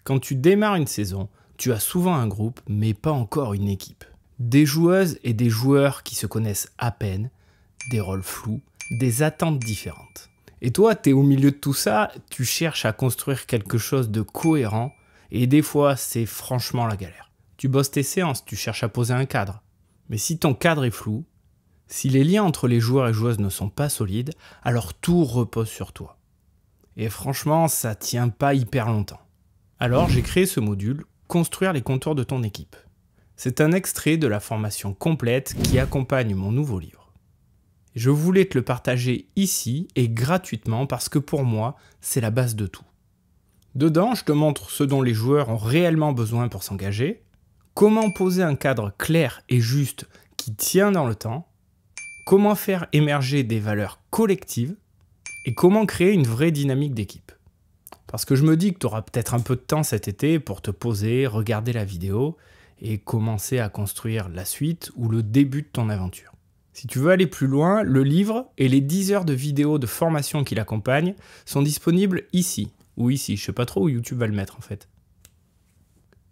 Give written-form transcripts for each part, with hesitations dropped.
Quand tu démarres une saison, tu as souvent un groupe, mais pas encore une équipe. Des joueuses et des joueurs qui se connaissent à peine, des rôles flous, des attentes différentes. Et toi, tu es au milieu de tout ça, tu cherches à construire quelque chose de cohérent, et des fois, c'est franchement la galère. Tu bosses tes séances, tu cherches à poser un cadre. Mais si ton cadre est flou, si les liens entre les joueurs et joueuses ne sont pas solides, alors tout repose sur toi. Et franchement, ça tient pas hyper longtemps. Alors j'ai créé ce module « Construire les contours de ton équipe ». C'est un extrait de la formation complète qui accompagne mon nouveau livre. Je voulais te le partager ici et gratuitement parce que pour moi, c'est la base de tout. Dedans, je te montre ce dont les joueurs ont réellement besoin pour s'engager, comment poser un cadre clair et juste qui tient dans le temps, comment faire émerger des valeurs collectives et comment créer une vraie dynamique d'équipe. Parce que je me dis que tu auras peut-être un peu de temps cet été pour te poser, regarder la vidéo et commencer à construire la suite ou le début de ton aventure. Si tu veux aller plus loin, le livre et les 10 heures de vidéos de formation qui l'accompagnent sont disponibles ici, ou ici, je sais pas trop où YouTube va le mettre en fait.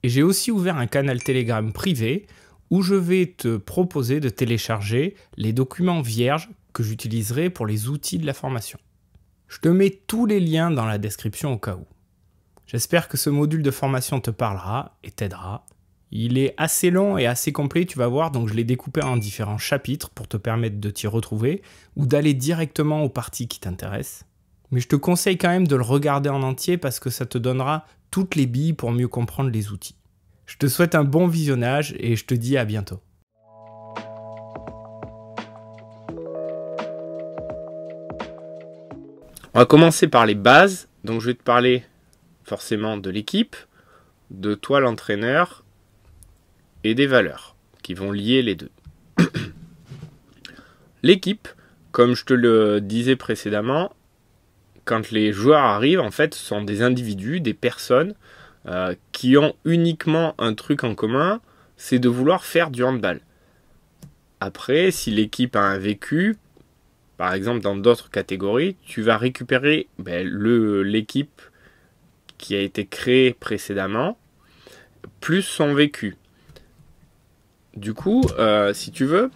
Et j'ai aussi ouvert un canal Telegram privé où je vais te proposer de télécharger les documents vierges que j'utiliserai pour les outils de la formation. Je te mets tous les liens dans la description au cas où. J'espère que ce module de formation te parlera et t'aidera. Il est assez long et assez complet, tu vas voir, donc je l'ai découpé en différents chapitres pour te permettre de t'y retrouver ou d'aller directement aux parties qui t'intéressent. Mais je te conseille quand même de le regarder en entier parce que ça te donnera toutes les billes pour mieux comprendre les outils. Je te souhaite un bon visionnage et je te dis à bientôt. On va commencer par les bases. Donc je vais te parler forcément de l'équipe, de toi l'entraîneur et des valeurs qui vont lier les deux. L'équipe, comme je te le disais précédemment, quand les joueurs arrivent, en fait, ce sont des individus, des personnes qui ont uniquement un truc en commun, c'est de vouloir faire du handball. Après, si l'équipe a un vécu, par exemple dans d'autres catégories, tu vas récupérer l'équipe qui a été créée précédemment, plus son vécu. Du coup, si tu veux,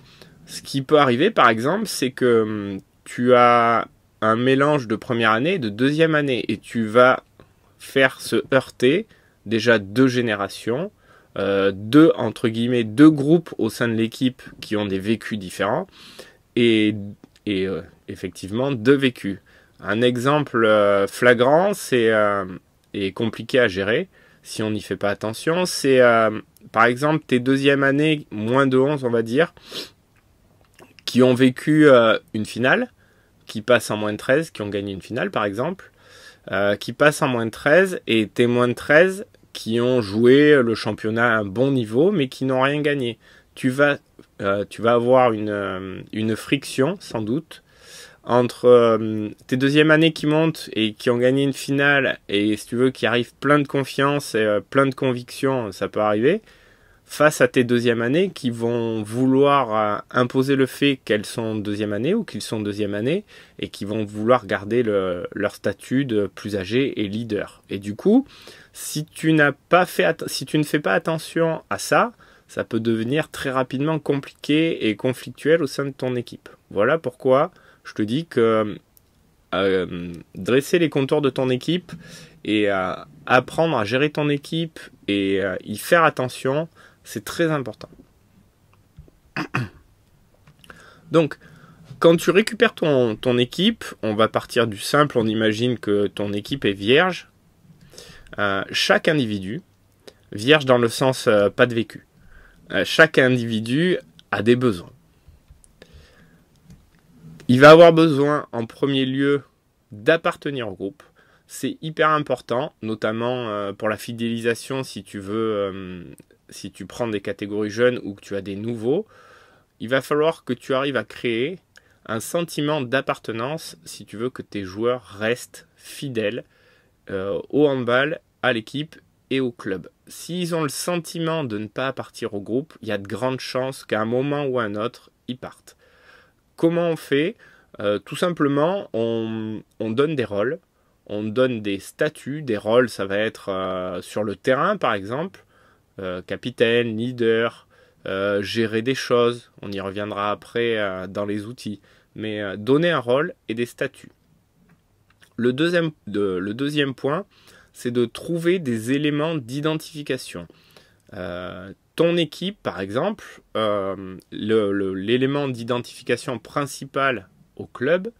ce qui peut arriver par exemple, c'est que tu as un mélange de première année et de deuxième année, et tu vas faire se heurter déjà deux générations, deux groupes au sein de l'équipe qui ont des vécus différents, et effectivement deux vécus. Un exemple flagrant, et compliqué à gérer, si on n'y fait pas attention, c'est par exemple tes deuxième années, moins de 11 on va dire, qui ont vécu une finale, qui passent en moins de 13, qui ont gagné une finale par exemple, qui passent en moins de 13, et tes moins de 13 qui ont joué le championnat à un bon niveau, mais qui n'ont rien gagné. Tu vas avoir une friction, sans doute, entre tes deuxième années qui montent et qui ont gagné une finale, et si tu veux, qui arrivent plein de confiance et plein de conviction, ça peut arriver, face à tes deuxième années qui vont vouloir imposer le fait qu'elles sont deuxième année ou qu'ils sont deuxième année et qui vont vouloir garder leur statut de plus âgé et leader. Et du coup, si tu ne fais pas attention à ça, ça peut devenir très rapidement compliqué et conflictuel au sein de ton équipe. Voilà pourquoi je te dis que dresser les contours de ton équipe et apprendre à gérer ton équipe et y faire attention, c'est très important. Donc, quand tu récupères ton équipe, on va partir du simple, on imagine que ton équipe est vierge. Chaque individu, vierge dans le sens pas de vécu, chaque individu a des besoins. Il va avoir besoin en premier lieu d'appartenir au groupe. C'est hyper important, notamment pour la fidélisation si tu veux, si tu prends des catégories jeunes ou que tu as des nouveaux. Il va falloir que tu arrives à créer un sentiment d'appartenance si tu veux que tes joueurs restent fidèles au handball, à l'équipe et au club. S'ils ont le sentiment de ne pas appartenir au groupe, il y a de grandes chances qu'à un moment ou à un autre, ils partent. Comment on fait ? Tout simplement, on donne des rôles, on donne des statuts, des rôles, ça va être sur le terrain par exemple, capitaine, leader, gérer des choses, on y reviendra après dans les outils, mais donner un rôle et des statuts. Le deuxième point, c'est de trouver des éléments d'identification. Ton équipe, par exemple, l'élément d'identification principal au club,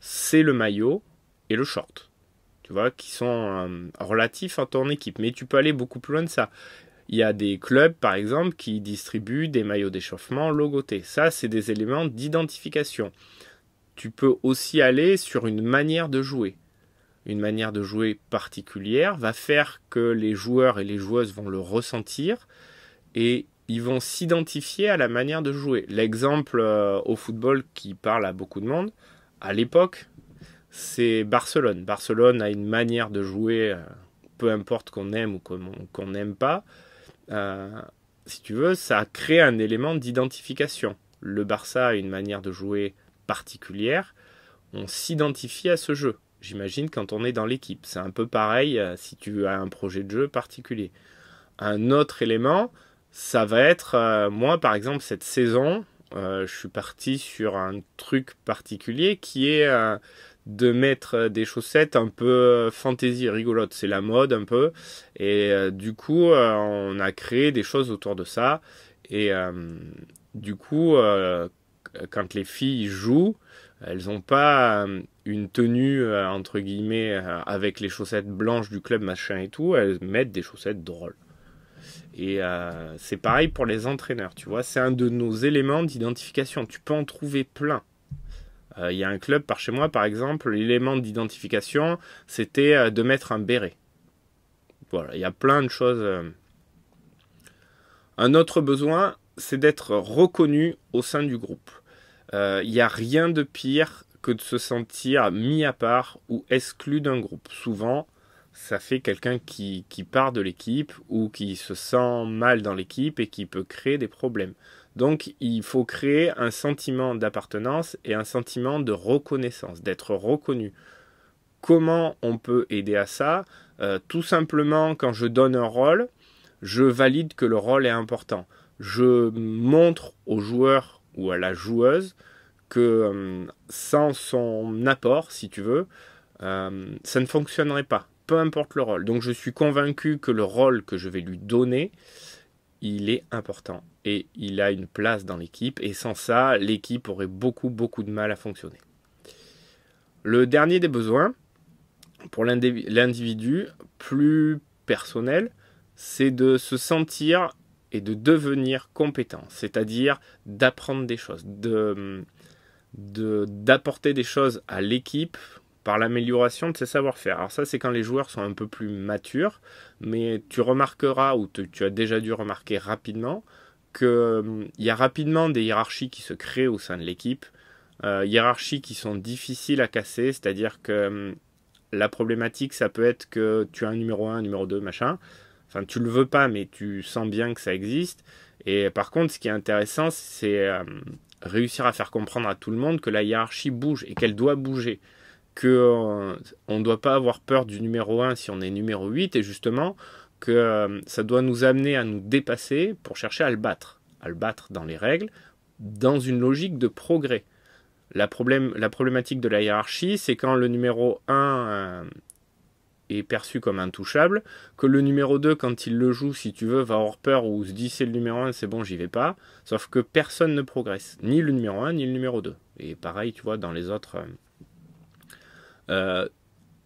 c'est le maillot et le short. Tu vois, qui sont relatifs à ton équipe. Mais tu peux aller beaucoup plus loin de ça. Il y a des clubs, par exemple, qui distribuent des maillots d'échauffement logotés. Ça, c'est des éléments d'identification. Tu peux aussi aller sur une manière de jouer. Une manière de jouer particulière va faire que les joueurs et les joueuses vont le ressentir et ils vont s'identifier à la manière de jouer. L'exemple au football qui parle à beaucoup de monde, à l'époque, c'est Barcelone. Barcelone a une manière de jouer, peu importe qu'on aime ou qu'on n'aime pas. Si tu veux, ça crée un élément d'identification. Le Barça a une manière de jouer particulière. On s'identifie à ce jeu. J'imagine quand on est dans l'équipe. C'est un peu pareil si tu as un projet de jeu particulier. Un autre élément, ça va être, moi par exemple cette saison, je suis parti sur un truc particulier qui est de mettre des chaussettes un peu fantasy, rigolotes. C'est la mode un peu. Et du coup, on a créé des choses autour de ça. Et du coup, quand les filles jouent, elles n'ont pas une tenue, entre guillemets, avec les chaussettes blanches du club, machin et tout. Elles mettent des chaussettes drôles. Et c'est pareil pour les entraîneurs, tu vois. C'est un de nos éléments d'identification. Tu peux en trouver plein. Il y a un club par chez moi, par exemple, l'élément d'identification, c'était de mettre un béret. Voilà, il y a plein de choses. Un autre besoin, c'est d'être reconnu au sein du groupe. Il n'y a rien de pire que de se sentir mis à part ou exclu d'un groupe. Souvent, ça fait quelqu'un qui part de l'équipe ou qui se sent mal dans l'équipe et qui peut créer des problèmes. Donc, il faut créer un sentiment d'appartenance et un sentiment de reconnaissance, d'être reconnu. Comment on peut aider à ça ? Tout simplement, quand je donne un rôle, je valide que le rôle est important. Je montre au joueur ou à la joueuse que sans son apport, si tu veux, ça ne fonctionnerait pas, peu importe le rôle. Donc je suis convaincu que le rôle que je vais lui donner, il est important et il a une place dans l'équipe, et sans ça, l'équipe aurait beaucoup de mal à fonctionner. Le dernier des besoins, pour l'individu, plus personnel, c'est de se sentir et de devenir compétent, c'est-à-dire d'apprendre des choses, d'apporter des choses à l'équipe par l'amélioration de ses savoir-faire. Alors ça, c'est quand les joueurs sont un peu plus matures, mais tu remarqueras, ou tu as déjà dû remarquer rapidement, qu'il y a rapidement des hiérarchies qui se créent au sein de l'équipe, hiérarchies qui sont difficiles à casser, c'est-à-dire que la problématique, ça peut être que tu as un numéro 1, un numéro 2, machin. Enfin, tu le veux pas, mais tu sens bien que ça existe. Et par contre, ce qui est intéressant, c'est réussir à faire comprendre à tout le monde que la hiérarchie bouge et qu'elle doit bouger. On ne doit pas avoir peur du numéro 1 si on est numéro 8, et justement que ça doit nous amener à nous dépasser pour chercher à le battre dans les règles, dans une logique de progrès. La problématique de la hiérarchie, c'est quand le numéro 1 est perçu comme intouchable, que le numéro 2, quand il le joue, si tu veux, va avoir peur ou se dit c'est le numéro 1, c'est bon, j'y vais pas. Sauf que personne ne progresse, ni le numéro 1, ni le numéro 2. Et pareil, tu vois, dans les autres...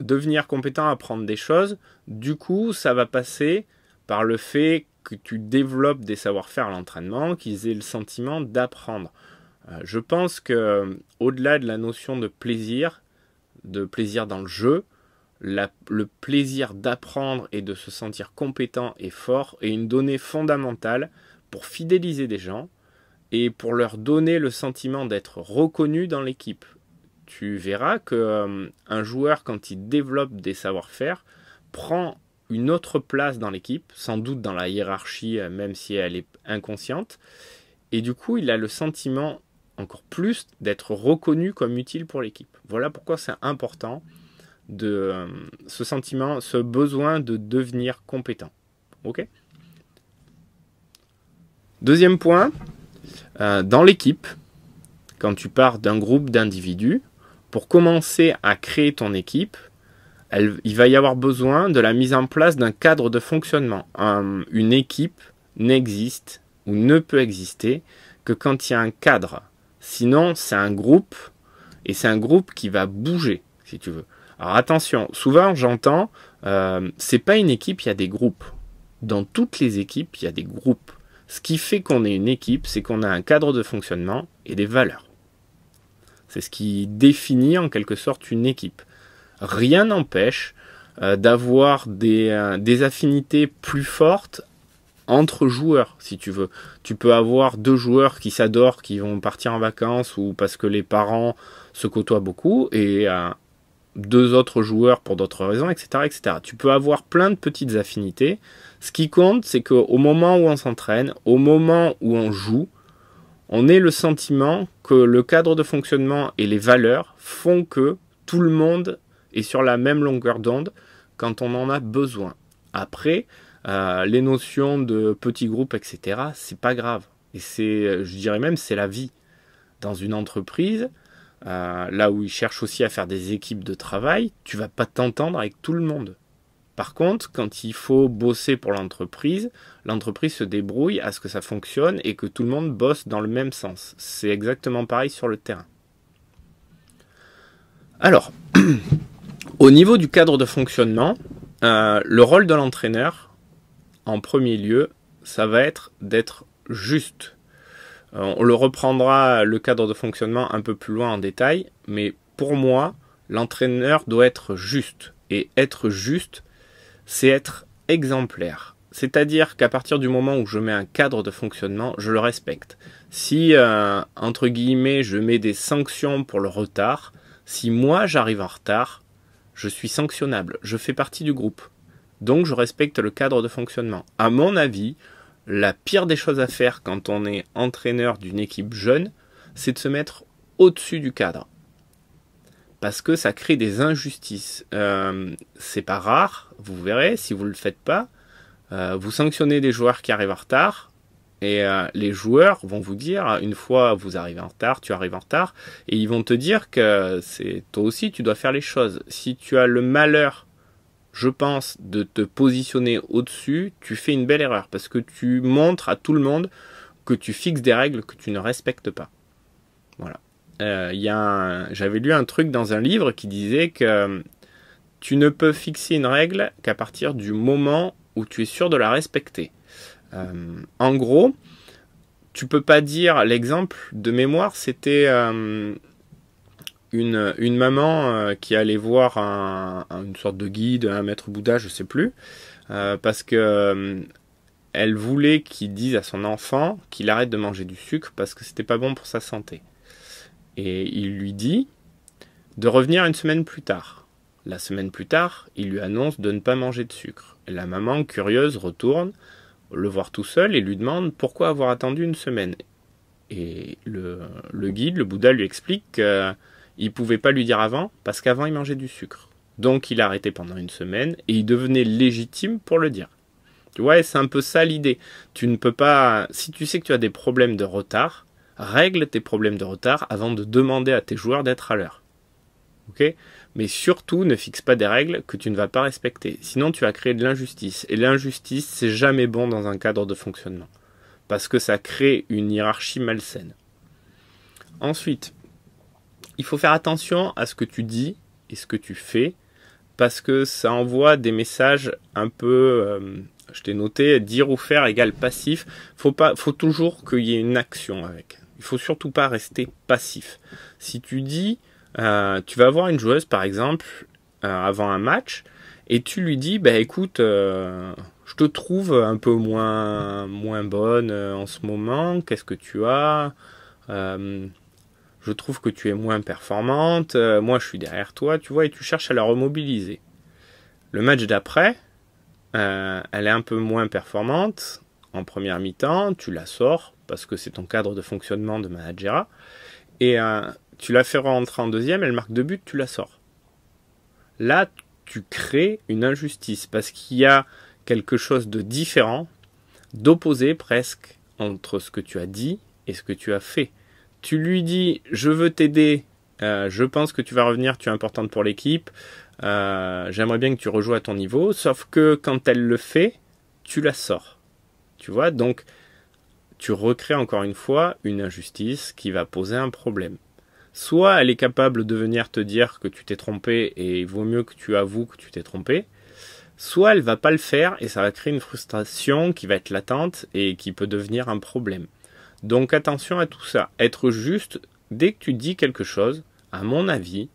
devenir compétent à apprendre des choses, du coup, ça va passer par le fait que tu développes des savoir-faire à l'entraînement, qu'ils aient le sentiment d'apprendre. Je pense que au-delà de la notion de plaisir dans le jeu, le plaisir d'apprendre et de se sentir compétent et fort est une donnée fondamentale pour fidéliser des gens et pour leur donner le sentiment d'être reconnu dans l'équipe. Tu verras qu'un joueur, quand il développe des savoir-faire, prend une autre place dans l'équipe, sans doute dans la hiérarchie, même si elle est inconsciente, et du coup, il a le sentiment encore plus d'être reconnu comme utile pour l'équipe. Voilà pourquoi c'est important ce sentiment, ce besoin de devenir compétent. Ok ? Deuxième point, dans l'équipe, quand tu pars d'un groupe d'individus, pour commencer à créer ton équipe, il va y avoir besoin de la mise en place d'un cadre de fonctionnement. Une équipe n'existe ou ne peut exister que quand il y a un cadre. Sinon, c'est un groupe, et c'est un groupe qui va bouger, si tu veux. Alors attention, souvent j'entends, c'est pas une équipe, il y a des groupes. Dans toutes les équipes, il y a des groupes. Ce qui fait qu'on est une équipe, c'est qu'on a un cadre de fonctionnement et des valeurs. C'est ce qui définit en quelque sorte une équipe. Rien n'empêche d'avoir des affinités plus fortes entre joueurs, si tu veux. Tu peux avoir deux joueurs qui s'adorent, qui vont partir en vacances ou parce que les parents se côtoient beaucoup, et deux autres joueurs pour d'autres raisons, etc., etc. Tu peux avoir plein de petites affinités. Ce qui compte, c'est qu'au moment où on s'entraîne, au moment où on joue, on ait le sentiment que le cadre de fonctionnement et les valeurs font que tout le monde est sur la même longueur d'onde quand on en a besoin. Après, les notions de petits groupes, etc., c'est pas grave. Et je dirais même, c'est la vie. Dans une entreprise, là où ils cherchent aussi à faire des équipes de travail, tu vas pas t'entendre avec tout le monde. Par contre, quand il faut bosser pour l'entreprise se débrouille à ce que ça fonctionne et que tout le monde bosse dans le même sens. C'est exactement pareil sur le terrain. Alors, au niveau du cadre de fonctionnement, le rôle de l'entraîneur, en premier lieu, ça va être d'être juste. On le reprendra, le cadre de fonctionnement, un peu plus loin en détail, mais pour moi, l'entraîneur doit être juste. Et être juste, c'est être exemplaire. C'est-à-dire qu'à partir du moment où je mets un cadre de fonctionnement, je le respecte. Si, entre guillemets, je mets des sanctions pour le retard, si moi j'arrive en retard, je suis sanctionnable, je fais partie du groupe. Donc je respecte le cadre de fonctionnement. À mon avis, la pire des choses à faire quand on est entraîneur d'une équipe jeune, c'est de se mettre au-dessus du cadre. Parce que ça crée des injustices. C'est pas rare, vous verrez, si vous ne le faites pas, vous sanctionnez des joueurs qui arrivent en retard, et les joueurs vont vous dire, une fois vous arrivez en retard, tu arrives en retard, et ils vont te dire que toi aussi tu dois faire les choses. Si tu as le malheur, je pense, de te positionner au-dessus, tu fais une belle erreur, parce que tu montres à tout le monde que tu fixes des règles que tu ne respectes pas. Voilà. J'avais lu un truc dans un livre qui disait que tu ne peux fixer une règle qu'à partir du moment où tu es sûr de la respecter. En gros, tu peux pas dire, l'exemple de mémoire, c'était une maman qui allait voir une sorte de guide, un maître Bouddha, je sais plus, parce que elle voulait qu'il dise à son enfant qu'il arrête de manger du sucre parce que c'était pas bon pour sa santé. Et il lui dit de revenir une semaine plus tard. La semaine plus tard, il lui annonce de ne pas manger de sucre. Et la maman, curieuse, retourne le voir tout seul et lui demande pourquoi avoir attendu une semaine. Et le guide, le Bouddha, lui explique qu'il ne pouvait pas lui dire avant, parce qu'avant il mangeait du sucre. Donc il a arrêté pendant une semaine et il devenait légitime pour le dire. Tu vois, c'est un peu ça l'idée. Tu ne peux pas, si tu sais que tu as des problèmes de retard, règle tes problèmes de retard avant de demander à tes joueurs d'être à l'heure. Ok ? Mais surtout, ne fixe pas des règles que tu ne vas pas respecter. Sinon, tu vas créer de l'injustice. Et l'injustice, c'est jamais bon dans un cadre de fonctionnement. Parce que ça crée une hiérarchie malsaine. Ensuite, il faut faire attention à ce que tu dis et ce que tu fais. Parce que ça envoie des messages un peu... je t'ai noté, dire ou faire égale passif. Faut toujours qu'il y ait une action avec. Il faut surtout pas rester passif. Si tu dis... tu vas voir une joueuse par exemple avant un match et tu lui dis écoute, je te trouve un peu moins bonne en ce moment, qu'est-ce que tu as, je trouve que tu es moins performante, moi je suis derrière toi, tu vois, et tu cherches à la remobiliser. Le match d'après, elle est un peu moins performante en première mi-temps, tu la sors parce que c'est ton cadre de fonctionnement de managerat, et tu la fais rentrer en deuxième, elle marque 2 buts, tu la sors. Là, tu crées une injustice parce qu'il y a quelque chose de différent, d'opposé presque entre ce que tu as dit et ce que tu as fait. Tu lui dis « je veux t'aider, je pense que tu vas revenir, tu es importante pour l'équipe, j'aimerais bien que tu rejoues à ton niveau », sauf que quand elle le fait, tu la sors. Tu vois, donc tu recrées encore une fois une injustice qui va poser un problème. Soit elle est capable de venir te dire que tu t'es trompé et il vaut mieux que tu avoues que tu t'es trompé, soit elle va pas le faire et ça va créer une frustration qui va être latente et qui peut devenir un problème. Donc attention à tout ça. Être juste, dès que tu dis quelque chose, à mon avis,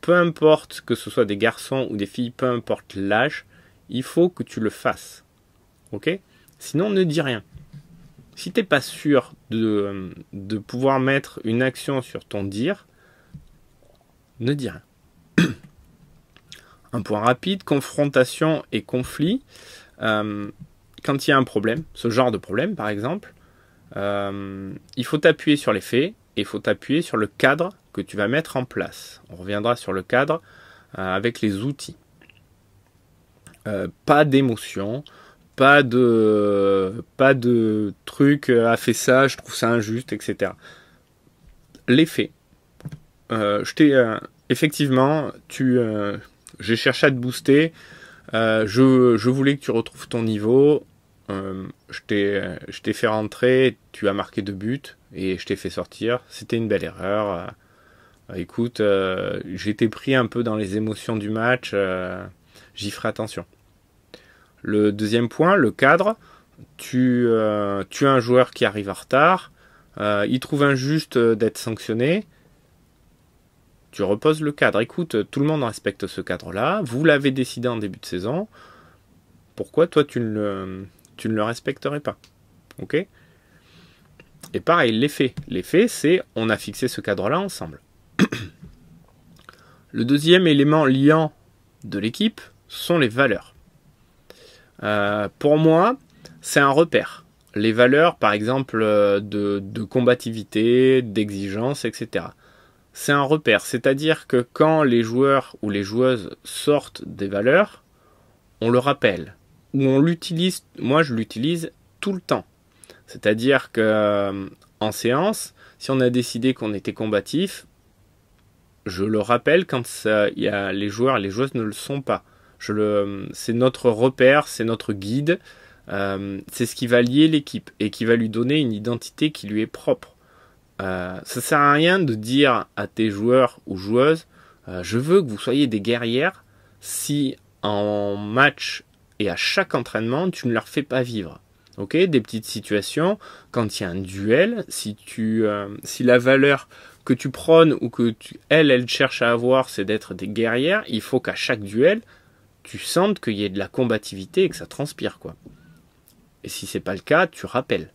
peu importe que ce soit des garçons ou des filles, peu importe l'âge, il faut que tu le fasses. Ok ? Sinon, ne dis rien. Si tu n'es pas sûr de pouvoir mettre une action sur ton dire, ne dis rien. Un point rapide, confrontation et conflit. Quand il y a un problème, ce genre de problème par exemple, il faut t'appuyer sur les faits et il faut t'appuyer sur le cadre que tu vas mettre en place. On reviendra sur le cadre avec les outils. Pas d'émotion, pas de truc a fait ça, je trouve ça injuste, etc. Les faits. Effectivement, j'ai cherché à te booster. Je voulais que tu retrouves ton niveau. Je t'ai fait rentrer, tu as marqué 2 buts et je t'ai fait sortir. C'était une belle erreur. Écoute, j'étais pris un peu dans les émotions du match. J'y ferai attention. Le deuxième point, le cadre. Tu as un joueur qui arrive en retard. Il trouve injuste d'être sanctionné. Tu reposes le cadre. Écoute, tout le monde respecte ce cadre-là. Vous l'avez décidé en début de saison. Pourquoi toi tu ne le respecterais pas? Ok? Et pareil, les faits. Les faits, c'est on a fixé ce cadre-là ensemble. Le deuxième élément liant de l'équipe sont les valeurs. Pour moi, c'est un repère. Les valeurs, par exemple, de combativité, d'exigence, etc. C'est un repère. C'est-à-dire que quand les joueurs ou les joueuses sortent des valeurs, on le rappelle. Ou on l'utilise, moi je l'utilise tout le temps. C'est-à-dire que en séance, si on a décidé qu'on était combatif, je le rappelle quand il y a les joueurs et les joueuses ne le sont pas. C'est notre repère, c'est notre guide, c'est ce qui va lier l'équipe et qui va lui donner une identité qui lui est propre. Ça sert à rien de dire à tes joueurs ou joueuses je veux que vous soyez des guerrières si en match et à chaque entraînement tu ne leur fais pas vivre. Ok, des petites situations, quand il y a un duel, si la valeur que tu prônes ou que elle cherche à avoir, c'est d'être des guerrières, il faut qu'à chaque duel, tu sentes qu'il y ait de la combativité et que ça transpire, quoi. Et si c'est pas le cas, tu rappelles.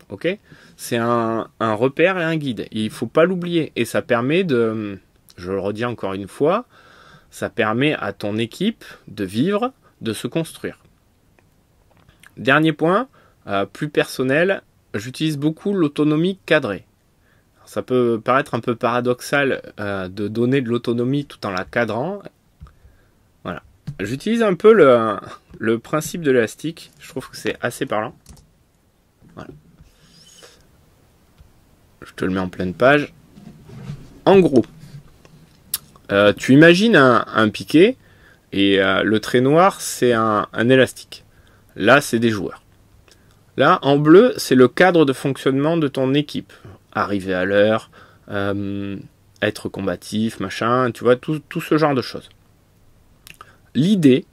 Ok ? C'est un repère et un guide. Il faut pas l'oublier. Et ça permet de, je le redis encore une fois, ça permet à ton équipe de vivre, de se construire. Dernier point, plus personnel, j'utilise beaucoup l'autonomie cadrée. Alors, ça peut paraître un peu paradoxal de donner de l'autonomie tout en la cadrant. Voilà. J'utilise un peu le principe de l'élastique. Je trouve que c'est assez parlant. Voilà. Je te le mets en pleine page. En gros, tu imagines un piquet et le trait noir, c'est un élastique. Là, c'est des joueurs. Là, en bleu, c'est le cadre de fonctionnement de ton équipe. Arriver à l'heure, être combatif, machin, tu vois, tout ce genre de choses. L'idée,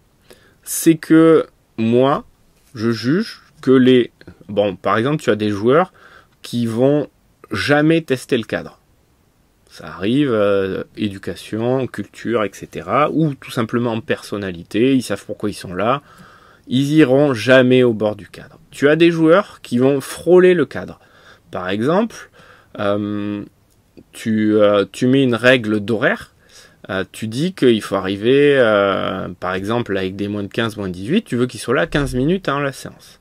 c'est que moi, je juge que par exemple, tu as des joueurs qui vont jamais tester le cadre. Ça arrive, éducation, culture, etc. Ou tout simplement personnalité, ils savent pourquoi ils sont là. Ils iront jamais au bord du cadre. Tu as des joueurs qui vont frôler le cadre. Par exemple, tu mets une règle d'horaire. Tu dis qu'il faut arriver, par exemple, avec des moins de 15, moins de 18, tu veux qu'il soit là 15 minutes avant la séance.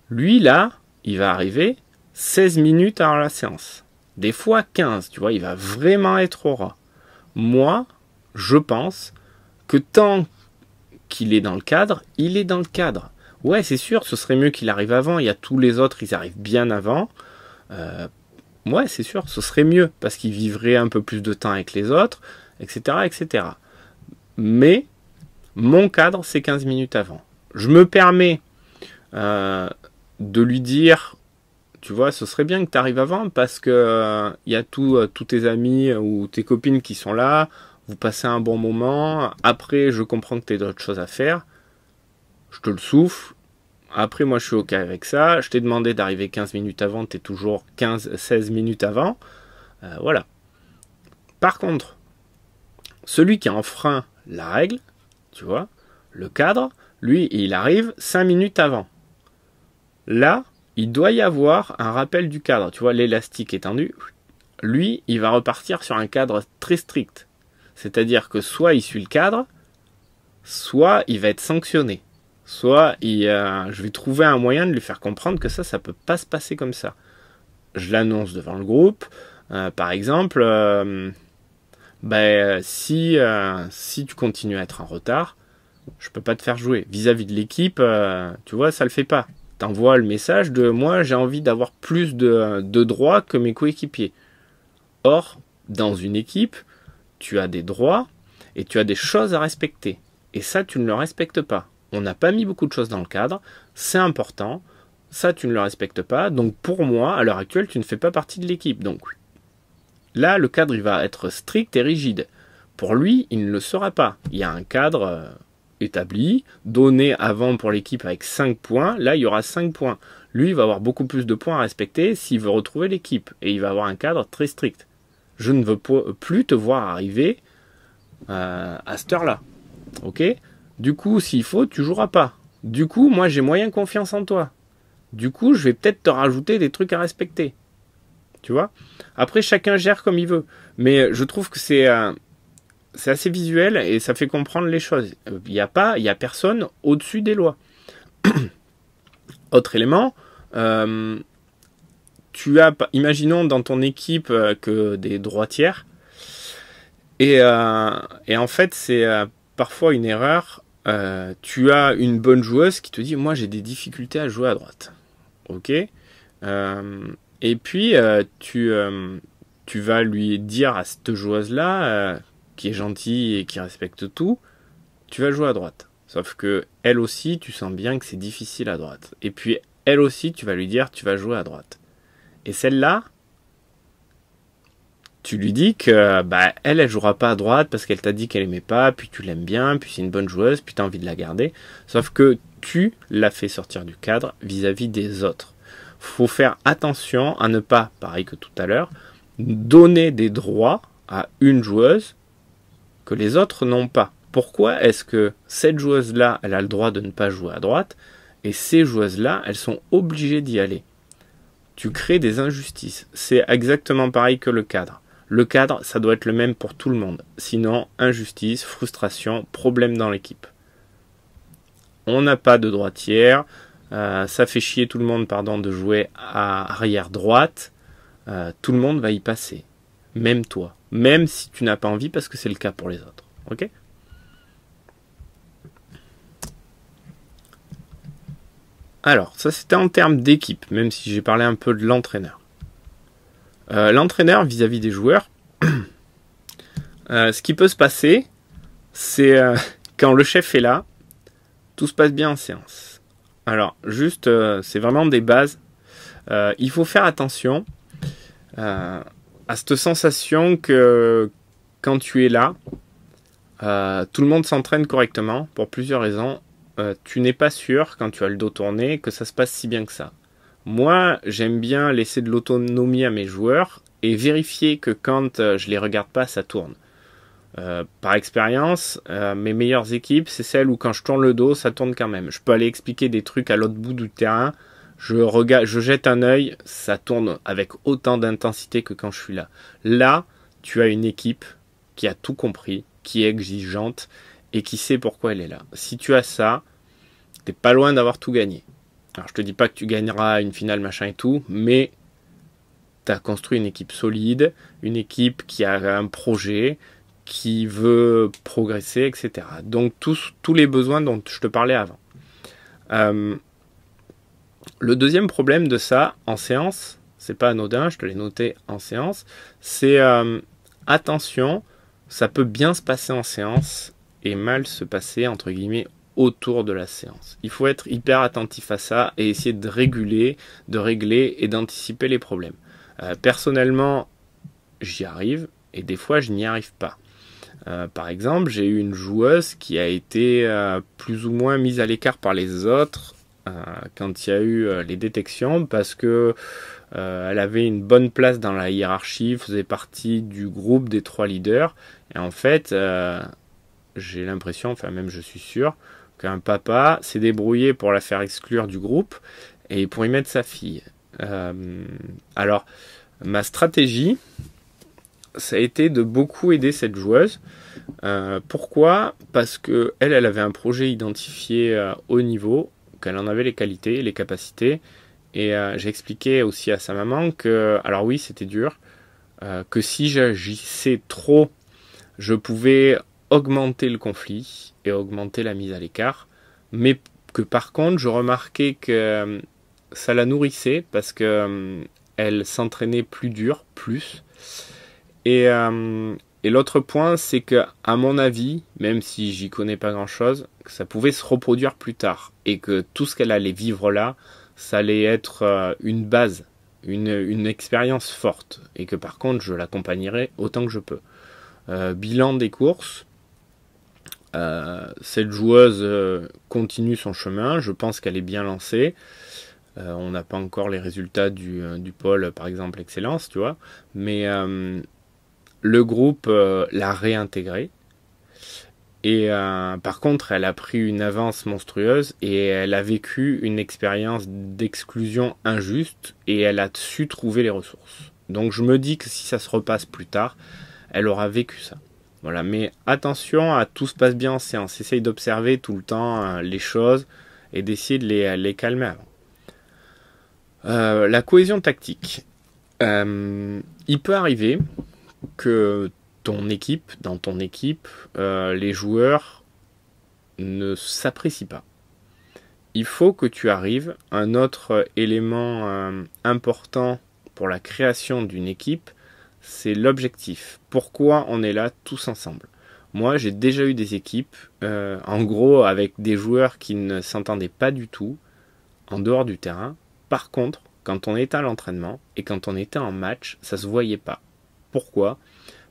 Lui, là, il va arriver 16 minutes avant la séance. Des fois 15, tu vois, il va vraiment être au ras. Moi, je pense que tant qu'il est dans le cadre, il est dans le cadre. Ouais, c'est sûr, ce serait mieux qu'il arrive avant. Il y a tous les autres, ils arrivent bien avant. Ouais, c'est sûr, ce serait mieux parce qu'il vivrait un peu plus de temps avec les autres, etc., etc. Mais mon cadre, c'est 15 minutes avant. Je me permets de lui dire, tu vois, ce serait bien que tu arrives avant parce que y a tous tes amis ou tes copines qui sont là, vous passez un bon moment. Après, je comprends que tu as d'autres choses à faire. Je te le souffle. Après, moi, je suis OK avec ça. Je t'ai demandé d'arriver 15 minutes avant. Tu es toujours 16 minutes avant. Voilà. Par contre, celui qui enfreint la règle, tu vois, le cadre, lui, il arrive 5 minutes avant. Là, il doit y avoir un rappel du cadre. Tu vois, l'élastique est tendu. Lui, il va repartir sur un cadre très strict. C'est-à-dire que soit il suit le cadre, soit il va être sanctionné. Soit je vais trouver un moyen de lui faire comprendre que ça peut pas se passer comme ça. Je l'annonce devant le groupe. Par exemple, si tu continues à être en retard, je peux pas te faire jouer. Vis-à-vis de l'équipe, tu vois, ça le fait pas. T'envoies le message de moi, j'ai envie d'avoir plus de droits que mes coéquipiers. Or, dans une équipe, tu as des droits et tu as des choses à respecter. Et ça, tu ne le respectes pas. On n'a pas mis beaucoup de choses dans le cadre, c'est important, ça tu ne le respectes pas, donc pour moi, à l'heure actuelle, tu ne fais pas partie de l'équipe. Donc là, le cadre, il va être strict et rigide. Pour lui, il ne le sera pas. Il y a un cadre établi, donné avant pour l'équipe avec 5 points, là, il y aura 5 points. Lui, il va avoir beaucoup plus de points à respecter s'il veut retrouver l'équipe, et il va avoir un cadre très strict. Je ne veux plus te voir arriver à cette heure-là, ok ? Du coup, s'il faut, tu joueras pas. Du coup, moi, j'ai moyen confiance en toi. Du coup, je vais peut-être te rajouter des trucs à respecter. Tu vois ? Après, chacun gère comme il veut. Mais je trouve que c'est assez visuel et ça fait comprendre les choses. Il y a personne au-dessus des lois. Autre élément, imaginons dans ton équipe que des droitières. Et en fait, c'est parfois une erreur. Tu as une bonne joueuse qui te dit moi j'ai des difficultés à jouer à droite, ok, et puis tu vas lui dire à cette joueuse là qui est gentille et qui respecte tout, tu vas jouer à droite, sauf que elle aussi tu sens bien que c'est difficile à droite, et puis elle aussi tu vas lui dire tu vas jouer à droite, et celle-là tu lui dis que elle jouera pas à droite parce qu'elle t'a dit qu'elle aimait pas, puis tu l'aimes bien, puis c'est une bonne joueuse, puis tu as envie de la garder. Sauf que tu l'as fait sortir du cadre vis-à-vis des autres. Faut faire attention à ne pas, pareil que tout à l'heure, donner des droits à une joueuse que les autres n'ont pas. Pourquoi est-ce que cette joueuse-là, elle a le droit de ne pas jouer à droite, et ces joueuses-là, elles sont obligées d'y aller? Tu crées des injustices. C'est exactement pareil que le cadre. Le cadre, ça doit être le même pour tout le monde. Sinon, injustice, frustration, problème dans l'équipe. On n'a pas de droitière. Ça fait chier tout le monde, de jouer à arrière droite. Tout le monde va y passer. Même toi. Même si tu n'as pas envie, parce que c'est le cas pour les autres. Ok ? Alors, ça c'était en termes d'équipe, même si j'ai parlé un peu de l'entraîneur. L'entraîneur vis-à-vis des joueurs, ce qui peut se passer, c'est quand le chef est là, tout se passe bien en séance. Alors, juste, c'est vraiment des bases. Il faut faire attention à cette sensation que quand tu es là, tout le monde s'entraîne correctement pour plusieurs raisons. Tu n'es pas sûr, quand tu as le dos tourné, que ça se passe si bien que ça. Moi, j'aime bien laisser de l'autonomie à mes joueurs et vérifier que quand je les regarde pas, ça tourne. Par expérience, mes meilleures équipes, c'est celles où quand je tourne le dos, ça tourne quand même. Je peux aller expliquer des trucs à l'autre bout du terrain, je jette un œil, ça tourne avec autant d'intensité que quand je suis là. Là, tu as une équipe qui a tout compris, qui est exigeante et qui sait pourquoi elle est là. Si tu as ça, t'es pas loin d'avoir tout gagné. Alors je te dis pas que tu gagneras une finale machin et tout, mais tu as construit une équipe solide, une équipe qui a un projet, qui veut progresser, etc. Donc tous les besoins dont je te parlais avant. Le deuxième problème de ça en séance, c'est pas anodin, je te l'ai noté en séance, c'est attention, ça peut bien se passer en séance et mal se passer entre guillemets autour de la séance. Il faut être hyper attentif à ça et essayer de régler et d'anticiper les problèmes. Personnellement, j'y arrive et des fois je n'y arrive pas. Par exemple, j'ai eu une joueuse qui a été plus ou moins mise à l'écart par les autres quand il y a eu les détections parce que elle avait une bonne place dans la hiérarchie, faisait partie du groupe des 3 leaders et en fait j'ai l'impression, enfin même je suis sûr qu'un papa s'est débrouillé pour la faire exclure du groupe et pour y mettre sa fille. Alors ma stratégie, ça a été de beaucoup aider cette joueuse. Pourquoi ? Parce que elle avait un projet identifié haut niveau, qu'elle en avait les qualités, les capacités, et j'ai expliqué aussi à sa maman que, alors oui, c'était dur, que si j'agissais trop, je pouvais augmenter le conflit et augmenter la mise à l'écart, mais que par contre, je remarquais que ça la nourrissait parce que elle s'entraînait plus dur, plus. Et l'autre point, c'est que, à mon avis, même si j'y connais pas grand-chose, que ça pouvait se reproduire plus tard et que tout ce qu'elle allait vivre là, ça allait être une base, une expérience forte et que par contre, je l'accompagnerai autant que je peux. Bilan des courses. Cette joueuse continue son chemin. Je pense qu'elle est bien lancée. On n'a pas encore les résultats du pôle, par exemple, Excellence, tu vois. Mais le groupe l'a réintégrée. Et par contre, elle a pris une avance monstrueuse et elle a vécu une expérience d'exclusion injuste et elle a su trouver les ressources. Donc je me dis que si ça se repasse plus tard, elle aura vécu ça. Voilà, mais attention à tout se passe bien en séance. Essaye d'observer tout le temps les choses et d'essayer de les calmer avant. La cohésion tactique. Il peut arriver que dans ton équipe, les joueurs ne s'apprécient pas. Il faut que tu arrives. Un autre élément important pour la création d'une équipe, c'est l'objectif. Pourquoi on est là tous ensemble ? Moi, j'ai déjà eu des équipes, en gros, avec des joueurs qui ne s'entendaient pas du tout en dehors du terrain. Par contre, quand on était à l'entraînement et quand on était en match, ça se voyait pas. Pourquoi ?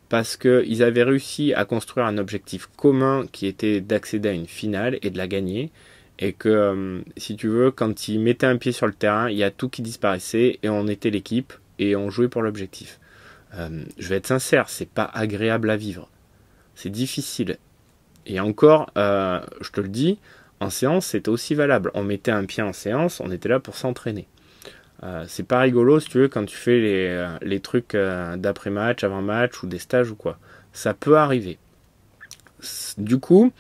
Parce qu'ils avaient réussi à construire un objectif commun qui était d'accéder à une finale et de la gagner. Et que, si tu veux, quand ils mettaient un pied sur le terrain, il y a tout qui disparaissait et on était l'équipe et on jouait pour l'objectif. Je vais être sincère, c'est pas agréable à vivre. C'est difficile. Et encore, je te le dis, en séance, c'était aussi valable. On mettait un pied en séance, on était là pour s'entraîner. C'est pas rigolo, si tu veux, quand tu fais les trucs d'après-match, avant-match, ou des stages ou quoi. Ça peut arriver. Du coup,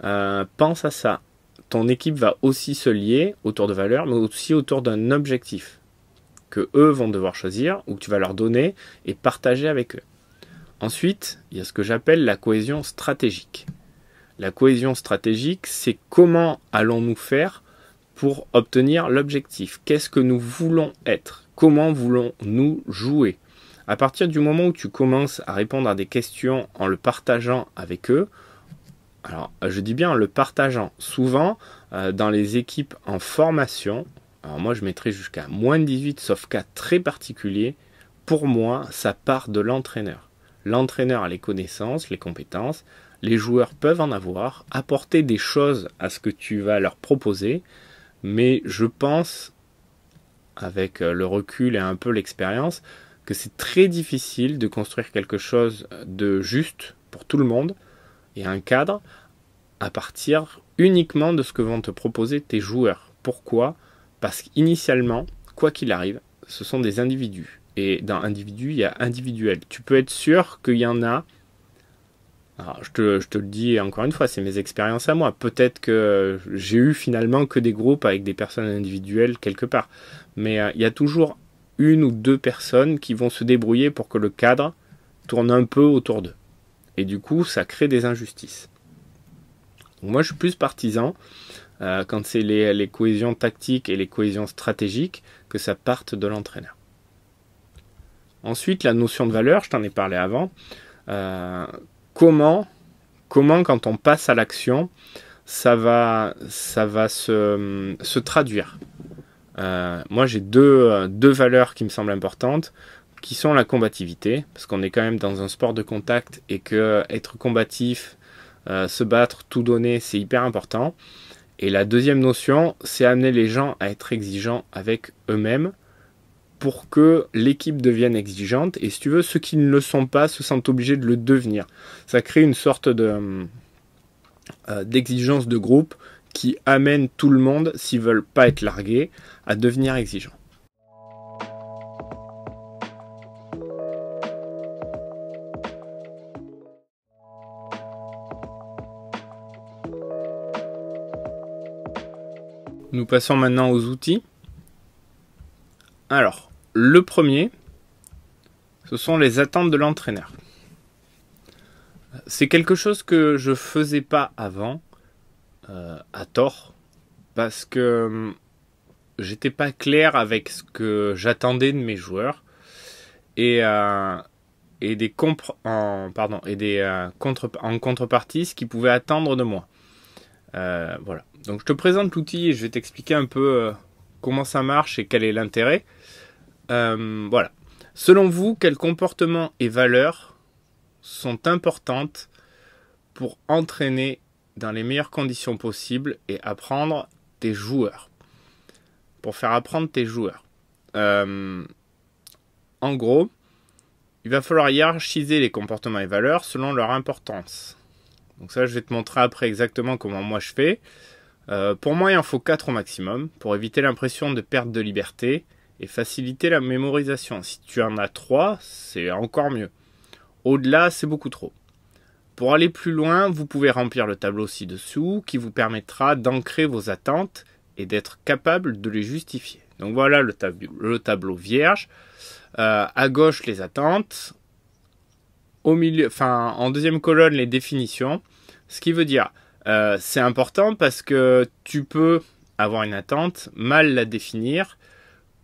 pense à ça. Ton équipe va aussi se lier autour de valeurs, mais aussi autour d'un objectif que eux vont devoir choisir, ou que tu vas leur donner, et partager avec eux. Ensuite, il y a ce que j'appelle la cohésion stratégique. La cohésion stratégique, c'est comment allons-nous faire pour obtenir l'objectif. Qu'est-ce que nous voulons être ? Comment voulons-nous jouer ? À partir du moment où tu commences à répondre à des questions en le partageant avec eux, alors je dis bien en le partageant, souvent dans les équipes en formation, alors moi je mettrais jusqu'à moins de 18 sauf cas très particuliers, pour moi ça part de l'entraîneur. L'entraîneur a les connaissances, les compétences, les joueurs peuvent en avoir, apporter des choses à ce que tu vas leur proposer, mais je pense, avec le recul et un peu l'expérience, que c'est très difficile de construire quelque chose de juste pour tout le monde et un cadre à partir uniquement de ce que vont te proposer tes joueurs. Pourquoi ? Parce qu'initialement, quoi qu'il arrive, ce sont des individus. Et dans individu, il y a individuel. Tu peux être sûr qu'il y en a. Alors, je te le dis encore une fois, c'est mes expériences à moi. Peut-être que j'ai eu finalement que des groupes avec des personnes individuelles quelque part. Mais il y a toujours une ou deux personnes qui vont se débrouiller pour que le cadre tourne un peu autour d'eux. et du coup ça crée des injustices. Donc moi je suis plus partisan quand c'est les cohésions tactiques et les cohésions stratégiques que ça parte de l'entraîneur. Ensuite, la notion de valeur, je t'en ai parlé avant. Comment quand on passe à l'action, ça va se traduire. Moi, j'ai deux valeurs qui me semblent importantes, qui sont la combativité, parce qu'on est quand même dans un sport de contact et que être combatif, se battre, tout donner, c'est hyper important. Et la deuxième notion, c'est amener les gens à être exigeants avec eux-mêmes pour que l'équipe devienne exigeante. Et si tu veux, ceux qui ne le sont pas se sentent obligés de le devenir. Ça crée une sorte d'exigence de groupe qui amène tout le monde, s'ils ne veulent pas être largués, à devenir exigeants. Nous passons maintenant aux outils. Alors, le premier, ce sont les attentes de l'entraîneur. C'est quelque chose que je faisais pas avant, à tort, parce que j'étais pas clair avec ce que j'attendais de mes joueurs et en contrepartie ce qu'ils pouvaient attendre de moi. Voilà. Donc je te présente l'outil et je vais t'expliquer un peu comment ça marche et quel est l'intérêt. Voilà. Selon vous, quels comportements et valeurs sont importantes pour entraîner dans les meilleures conditions possibles et apprendre tes joueurs? Pour faire apprendre tes joueurs. En gros, il va falloir hiérarchiser les comportements et valeurs selon leur importance. Donc ça, je vais te montrer après exactement comment moi je fais. Pour moi, il en faut 4 au maximum pour éviter l'impression de perte de liberté et faciliter la mémorisation. Si tu en as 3, c'est encore mieux. Au-delà, c'est beaucoup trop. Pour aller plus loin, vous pouvez remplir le tableau ci-dessous qui vous permettra d'ancrer vos attentes et d'être capable de les justifier. Donc voilà le tableau vierge. À gauche, les attentes. Au milieu, en deuxième colonne, les définitions. Ce qui veut dire, c'est important parce que tu peux avoir une attente, mal la définir,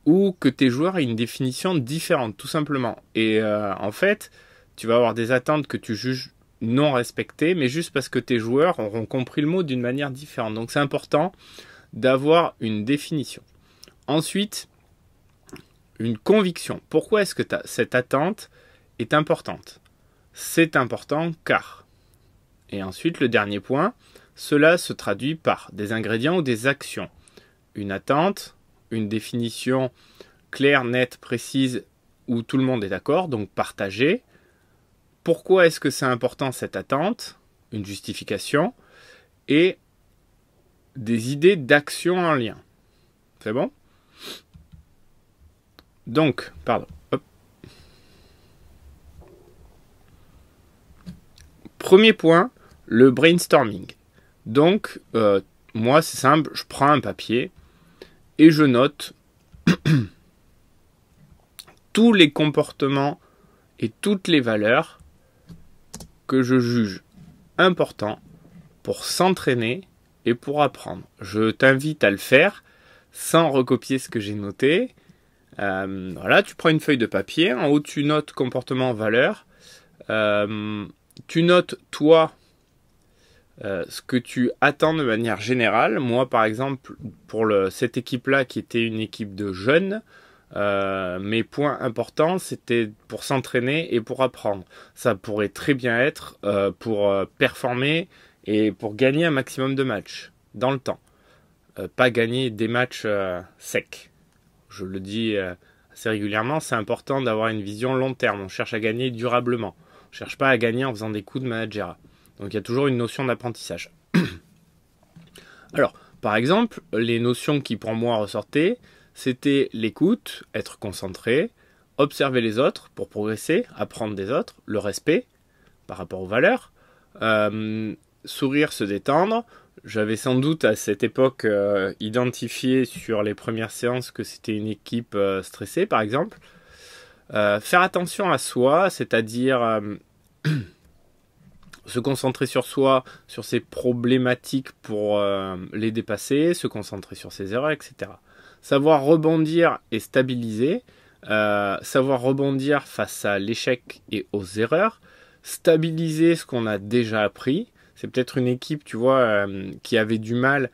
ou que tes joueurs aient une définition différente, tout simplement. Et en fait, tu vas avoir des attentes que tu juges non respectées, mais juste parce que tes joueurs auront compris le mot d'une manière différente. Donc c'est important d'avoir une définition. Ensuite, une conviction. Pourquoi est-ce que cette attente est importante? C'est important car. Et ensuite, le dernier point, cela se traduit par des ingrédients ou des actions. Une attente, une définition claire, nette, précise, où tout le monde est d'accord, donc partagée. Pourquoi est-ce que c'est important cette attente? Une justification et des idées d'action en lien. C'est bon? Donc, pardon. Hop. Premier point, le brainstorming. Donc, moi, c'est simple, je prends un papier et je note tous les comportements et toutes les valeurs que je juge importants pour s'entraîner et pour apprendre. Je t'invite à le faire sans recopier ce que j'ai noté. Voilà, tu prends une feuille de papier, en haut tu notes comportement, valeur. Tu notes toi ce que tu attends de manière générale. Moi par exemple, pour cette équipe-là qui était une équipe de jeunes, mes points importants c'était pour s'entraîner et pour apprendre. Ça pourrait très bien être pour performer et pour gagner un maximum de matchs dans le temps. Pas gagner des matchs secs. Je le dis assez régulièrement, c'est important d'avoir une vision long terme. On cherche à gagner durablement. On ne cherche pas à gagner en faisant des coups de manager. Donc il y a toujours une notion d'apprentissage. Alors, par exemple, les notions qui pour moi ressortaient, c'était l'écoute, être concentré, observer les autres pour progresser, apprendre des autres, le respect par rapport aux valeurs, sourire, se détendre. J'avais sans doute à cette époque identifié sur les premières séances que c'était une équipe stressée, par exemple. Faire attention à soi, c'est-à-dire Se concentrer sur soi, sur ses problématiques pour les dépasser, se concentrer sur ses erreurs, etc. Savoir rebondir et stabiliser, savoir rebondir face à l'échec et aux erreurs, stabiliser ce qu'on a déjà appris. C'est peut-être une équipe, tu vois, qui avait du mal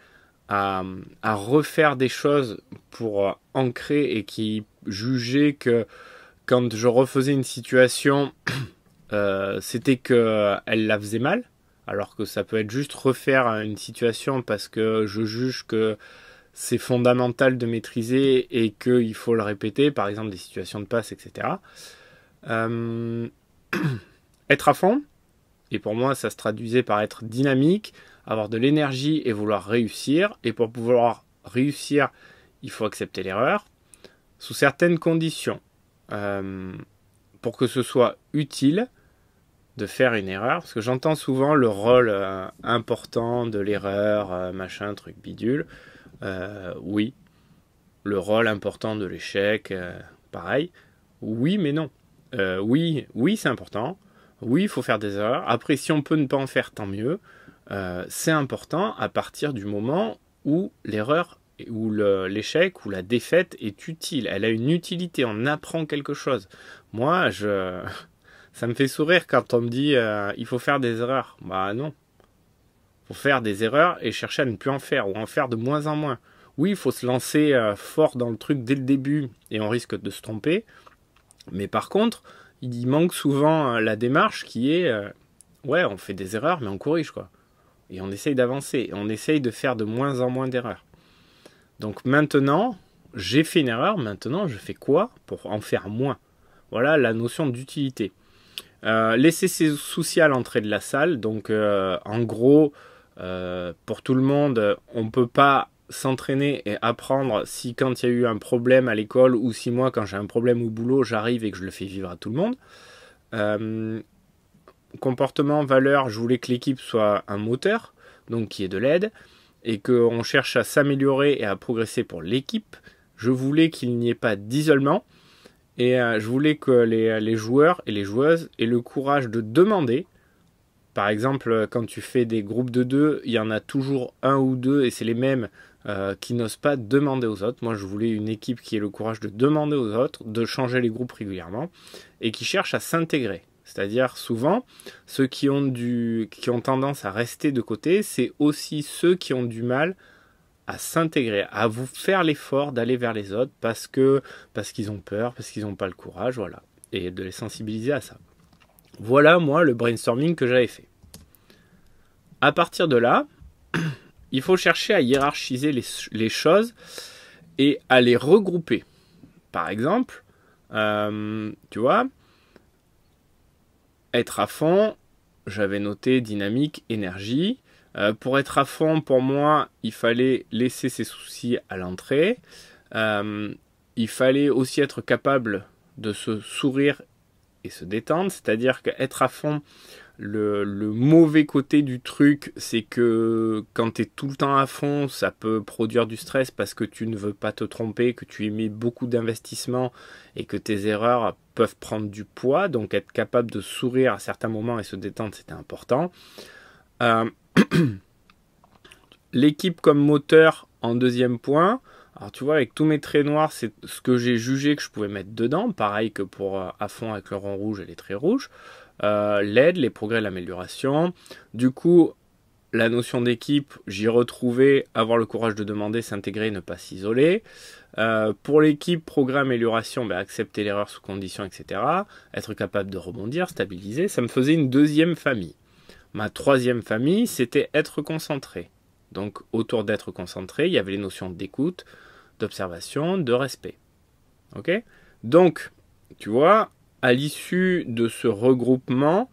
à refaire des choses pour ancrer et qui jugeait que quand je refaisais une situation, c'était qu'elle la faisait mal, alors que ça peut être juste refaire une situation parce que je juge que c'est fondamental de maîtriser et qu'il faut le répéter, par exemple des situations de passe, etc. Être à fond, et pour moi ça se traduisait par être dynamique, avoir de l'énergie et vouloir réussir, et pour pouvoir réussir, il faut accepter l'erreur, sous certaines conditions, pour que ce soit utile de faire une erreur, parce que j'entends souvent le rôle important de l'erreur, machin, truc bidule. Oui, le rôle important de l'échec, pareil. Oui, mais non. Oui, c'est important. Oui, il faut faire des erreurs. Après, si on peut ne pas en faire, tant mieux. C'est important à partir du moment où l'erreur, où l'échec, ou la défaite est utile. Elle a une utilité, on apprend quelque chose. Moi, ça me fait sourire quand on me dit il faut faire des erreurs. Bah non. Il faut faire des erreurs et chercher à ne plus en faire, ou en faire de moins en moins. Oui, il faut se lancer fort dans le truc dès le début et on risque de se tromper. Mais par contre, il manque souvent la démarche qui est ouais, on fait des erreurs mais on corrige quoi. Et on essaye d'avancer, on essaye de faire de moins en moins d'erreurs. Donc maintenant, j'ai fait une erreur, maintenant je fais quoi pour en faire moins? Voilà la notion d'utilité. Laisser ses soucis à l'entrée de la salle, donc en gros, pour tout le monde, on ne peut pas s'entraîner et apprendre si quand il y a eu un problème à l'école ou si moi quand j'ai un problème au boulot j'arrive et que je le fais vivre à tout le monde. Comportement, valeur, je voulais que l'équipe soit un moteur, donc qui est de l'aide, et qu'on cherche à s'améliorer et à progresser pour l'équipe. Je voulais qu'il n'y ait pas d'isolement, et je voulais que les joueurs et les joueuses aient le courage de demander. Par exemple, quand tu fais des groupes de 2, il y en a toujours un ou deux, et c'est les mêmes qui n'osent pas demander aux autres. Moi, je voulais une équipe qui ait le courage de demander aux autres, de changer les groupes régulièrement, et qui cherche à s'intégrer. C'est-à-dire, souvent, ceux qui ont tendance à rester de côté, c'est aussi ceux qui ont du mal à s'intégrer, à vous faire l'effort d'aller vers les autres parce qu'ils ont peur, parce qu'ils n'ont pas le courage, voilà. Et de les sensibiliser à ça. Voilà, moi, le brainstorming que j'avais fait. À partir de là, il faut chercher à hiérarchiser les choses et à les regrouper. Par exemple, tu vois, être à fond, j'avais noté dynamique, énergie. Pour être à fond, pour moi, il fallait laisser ses soucis à l'entrée. Il fallait aussi être capable de se sourire et se détendre. C'est-à-dire qu'être à fond, le mauvais côté du truc, c'est que quand tu es tout le temps à fond, ça peut produire du stress parce que tu ne veux pas te tromper, que tu y mets beaucoup d'investissement et que tes erreurs peuvent prendre du poids. Donc être capable de sourire à certains moments et se détendre, c'était important. L'équipe comme moteur en deuxième point. Alors tu vois, avec tous mes traits noirs, c'est ce que j'ai jugé que je pouvais mettre dedans. Pareil que pour à fond avec le rond rouge et les traits rouges. L'aide, les progrès, l'amélioration. Du coup, la notion d'équipe, j'y retrouvais avoir le courage de demander, s'intégrer, ne pas s'isoler. Pour l'équipe, progrès, amélioration, accepter l'erreur sous condition, etc. Être capable de rebondir, stabiliser. Ça me faisait une deuxième famille. Ma troisième famille, c'était être concentré. Donc, autour d'être concentré, il y avait les notions d'écoute, d'observation, de respect. Ok ? Donc, tu vois, à l'issue de ce regroupement,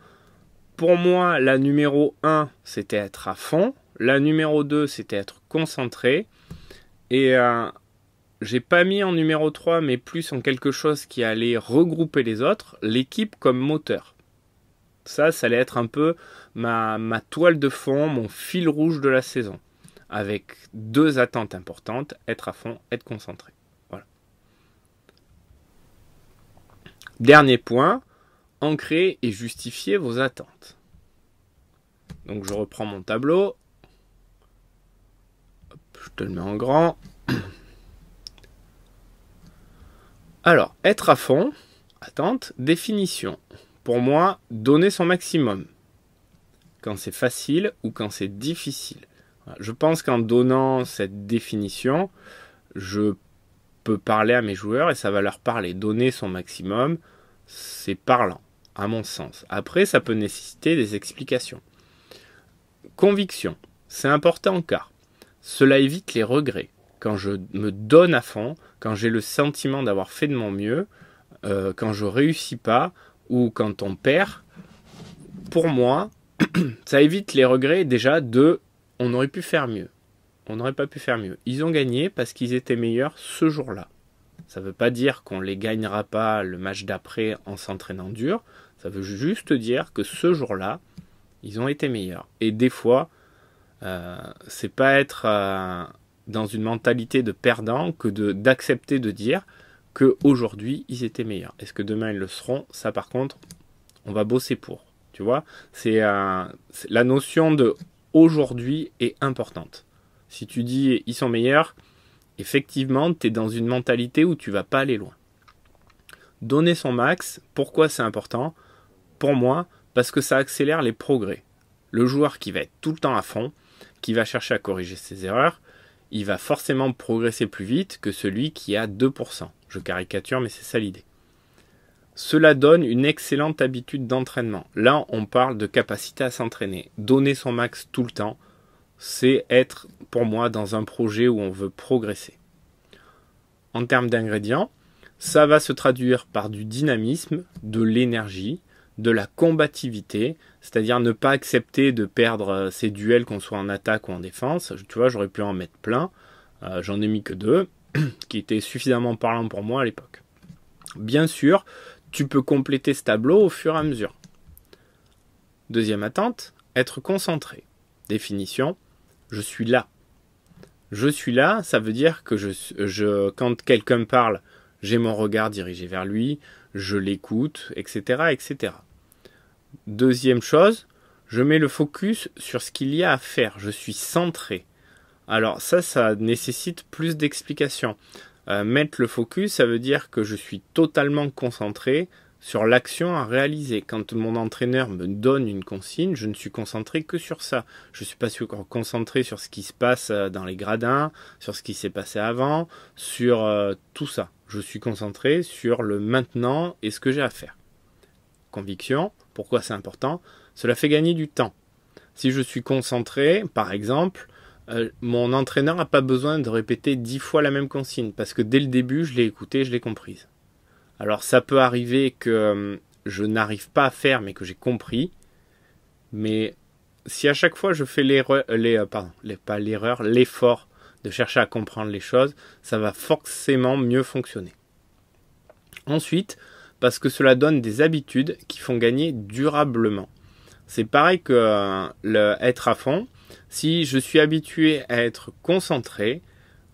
pour moi, la numéro 1, c'était être à fond. La numéro 2, c'était être concentré. Et j'ai pas mis en numéro 3, mais plus en quelque chose qui allait regrouper les autres, l'équipe comme moteur. Ça allait être un peu ma toile de fond, mon fil rouge de la saison. Avec deux attentes importantes, être à fond, être concentré. Voilà. Dernier point, ancrer et justifier vos attentes. Donc je reprends mon tableau. Hop, je te le mets en grand. Alors, être à fond, attente, définition. Pour moi, donner son maximum. Quand c'est facile ou quand c'est difficile. Je pense qu'en donnant cette définition, je peux parler à mes joueurs et ça va leur parler. Donner son maximum, c'est parlant, à mon sens. Après, ça peut nécessiter des explications. Conviction, c'est important car cela évite les regrets. Quand je me donne à fond, quand j'ai le sentiment d'avoir fait de mon mieux, quand je réussis pas ou quand on perd, pour moi, ça évite les regrets déjà de on aurait pu faire mieux. On n'aurait pas pu faire mieux. Ils ont gagné parce qu'ils étaient meilleurs ce jour-là. Ça ne veut pas dire qu'on ne les gagnera pas le match d'après en s'entraînant dur. Ça veut juste dire que ce jour-là, ils ont été meilleurs. Et des fois, c'est pas être dans une mentalité de perdant que d'accepter de dire qu'aujourd'hui, ils étaient meilleurs. Est-ce que demain, ils le seront? Ça, par contre, on va bosser pour. Tu vois, c'est la notion de aujourd'hui est importante. Si tu dis ils sont meilleurs, effectivement, tu es dans une mentalité où tu vas pas aller loin. Donner son max, pourquoi c'est important? Pour moi, parce que ça accélère les progrès. Le joueur qui va être tout le temps à fond, qui va chercher à corriger ses erreurs, il va forcément progresser plus vite que celui qui a 2%. Je caricature, mais c'est ça l'idée. Cela donne une excellente habitude d'entraînement. Là, on parle de capacité à s'entraîner. Donner son max tout le temps, c'est être, pour moi, dans un projet où on veut progresser. En termes d'ingrédients, ça va se traduire par du dynamisme, de l'énergie, de la combativité, c'est-à-dire ne pas accepter de perdre ses duels, qu'on soit en attaque ou en défense. Tu vois, j'aurais pu en mettre plein. J'en ai mis que 2, qui étaient suffisamment parlants pour moi à l'époque. Bien sûr, tu peux compléter ce tableau au fur et à mesure. Deuxième attente, être concentré. Définition, je suis là. Je suis là, ça veut dire que quand quelqu'un me parle, j'ai mon regard dirigé vers lui, je l'écoute, etc., etc. Deuxième chose, je mets le focus sur ce qu'il y a à faire. Je suis centré. Alors ça nécessite plus d'explications. Mettre le focus, ça veut dire que je suis totalement concentré sur l'action à réaliser. Quand mon entraîneur me donne une consigne, je ne suis concentré que sur ça. Je ne suis pas concentré sur ce qui se passe dans les gradins, sur ce qui s'est passé avant, sur tout ça. Je suis concentré sur le maintenant et ce que j'ai à faire. Conviction, pourquoi c'est important? Cela fait gagner du temps. Si je suis concentré, par exemple, mon entraîneur n'a pas besoin de répéter 10 fois la même consigne parce que dès le début, je l'ai écoutée, je l'ai comprise. Alors ça peut arriver que je n'arrive pas à faire mais que j'ai compris. Mais si à chaque fois je fais l'effort de chercher à comprendre les choses, ça va forcément mieux fonctionner. Ensuite, parce que cela donne des habitudes qui font gagner durablement. C'est pareil que être à fond. Si je suis habitué à être concentré,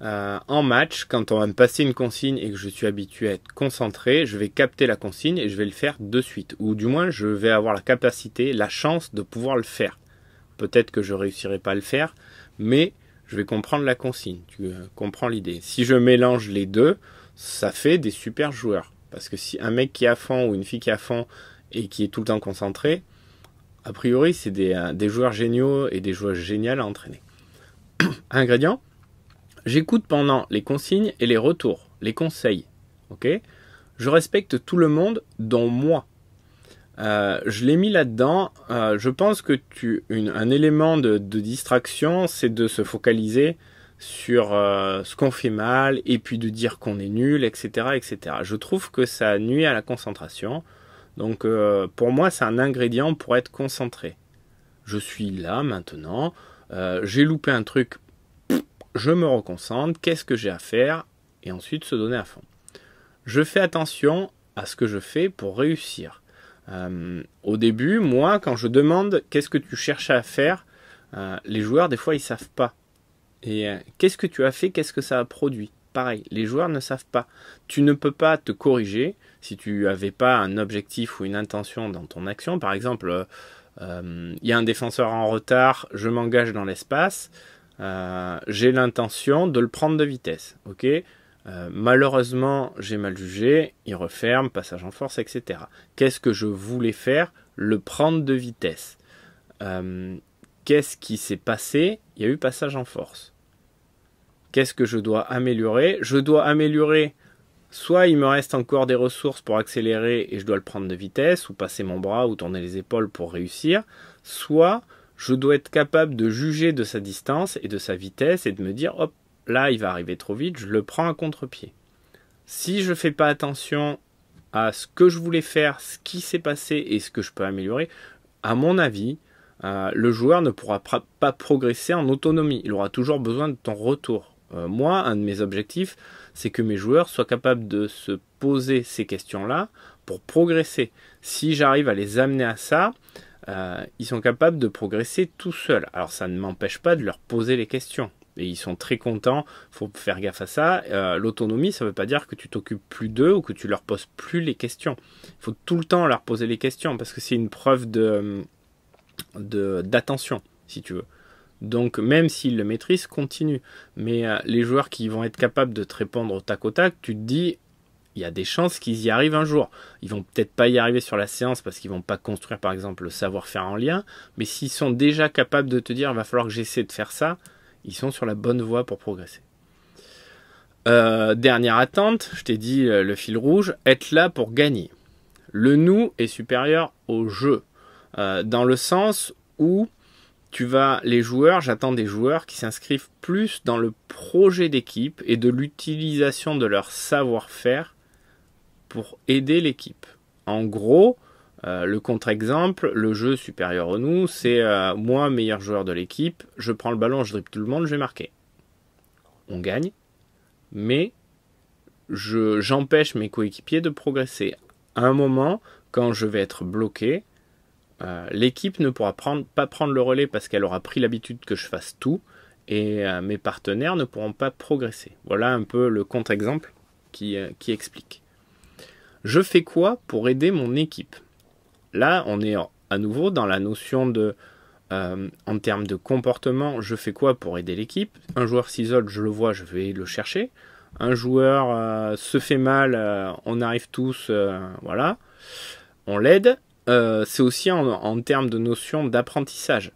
en match, quand on va me passer une consigne et que je suis habitué à être concentré, je vais capter la consigne et je vais le faire de suite. Ou du moins, je vais avoir la capacité, la chance de pouvoir le faire. Peut-être que je ne réussirai pas à le faire, mais je vais comprendre la consigne. Tu comprends l'idée. Si je mélange les deux, ça fait des super joueurs. Parce que si un mec qui est à fond ou une fille qui est à fond et qui est tout le temps concentré, a priori, c'est des joueurs géniaux et des joueurs géniales à entraîner. Ingrédients. J'écoute pendant les consignes et les retours, les conseils. Okay, je respecte tout le monde, dont moi. Je l'ai mis là-dedans. Je pense que un élément de distraction, c'est de se focaliser sur ce qu'on fait mal et puis de dire qu'on est nul, etc., etc. Je trouve que ça nuit à la concentration. Donc pour moi, c'est un ingrédient pour être concentré. Je suis là maintenant. J'ai loupé un truc. Je me reconcentre, qu'est-ce que j'ai à faire? Et ensuite se donner à fond. Je fais attention à ce que je fais pour réussir. Au début, moi, quand je demande qu'est-ce que tu cherches à faire, les joueurs, des fois, ils ne savent pas. Et qu'est-ce que tu as fait, qu'est-ce que ça a produit? Pareil, les joueurs ne savent pas. Tu ne peux pas te corriger si tu n'avais pas un objectif ou une intention dans ton action. Par exemple, Il y a un défenseur en retard, je m'engage dans l'espace, j'ai l'intention de le prendre de vitesse. Ok, malheureusement, j'ai mal jugé, il referme, passage en force, etc. Qu'est-ce que je voulais faire? Le prendre de vitesse. Qu'est-ce qui s'est passé? Il y a eu passage en force. Qu'est-ce que je dois améliorer? Je dois améliorer, soit il me reste encore des ressources pour accélérer et je dois le prendre de vitesse, ou passer mon bras, ou tourner les épaules pour réussir, soit je dois être capable de juger de sa distance et de sa vitesse et de me dire, hop, là il va arriver trop vite, je le prends à contre-pied. Si je ne fais pas attention à ce que je voulais faire, ce qui s'est passé et ce que je peux améliorer, à mon avis, le joueur ne pourra pas progresser en autonomie. Il aura toujours besoin de ton retour. Moi, un de mes objectifs, c'est que mes joueurs soient capables de se poser ces questions-là pour progresser. Si j'arrive à les amener à ça, ils sont capables de progresser tout seuls. Alors ça ne m'empêche pas de leur poser les questions. Et ils sont très contents, il faut faire gaffe à ça. L'autonomie, ça ne veut pas dire que tu t'occupes plus d'eux ou que tu leur poses plus les questions. Il faut tout le temps leur poser les questions parce que c'est une preuve d'attention, si tu veux. Donc même s'ils le maîtrisent, continue. Mais les joueurs qui vont être capables de te répondre au tac, tu te dis, il y a des chances qu'ils y arrivent un jour. Ils vont peut-être pas y arriver sur la séance parce qu'ils vont pas construire par exemple le savoir-faire en lien, mais s'ils sont déjà capables de te dire, il va falloir que j'essaie de faire ça, ils sont sur la bonne voie pour progresser. Dernière attente, je t'ai dit le fil rouge, être là pour gagner. Le nous est supérieur au jeu, dans le sens où j'attends des joueurs qui s'inscrivent plus dans le projet d'équipe et de l'utilisation de leur savoir-faire pour aider l'équipe. En gros, le contre-exemple, le jeu supérieur au nous, c'est moi, meilleur joueur de l'équipe, je prends le ballon, je dribble tout le monde, je vais marquer. On gagne, mais j'empêche mes coéquipiers de progresser. À un moment, quand je vais être bloqué, l'équipe ne pourra pas prendre le relais parce qu'elle aura pris l'habitude que je fasse tout et mes partenaires ne pourront pas progresser. Voilà un peu le contre-exemple qui explique. Je fais quoi pour aider mon équipe? Là, on est à nouveau dans la notion de, en termes de comportement, je fais quoi pour aider l'équipe? Un joueur s'isole, je le vois, je vais le chercher. Un joueur se fait mal, on arrive tous, voilà, on l'aide. C'est aussi en termes de notion d'apprentissage.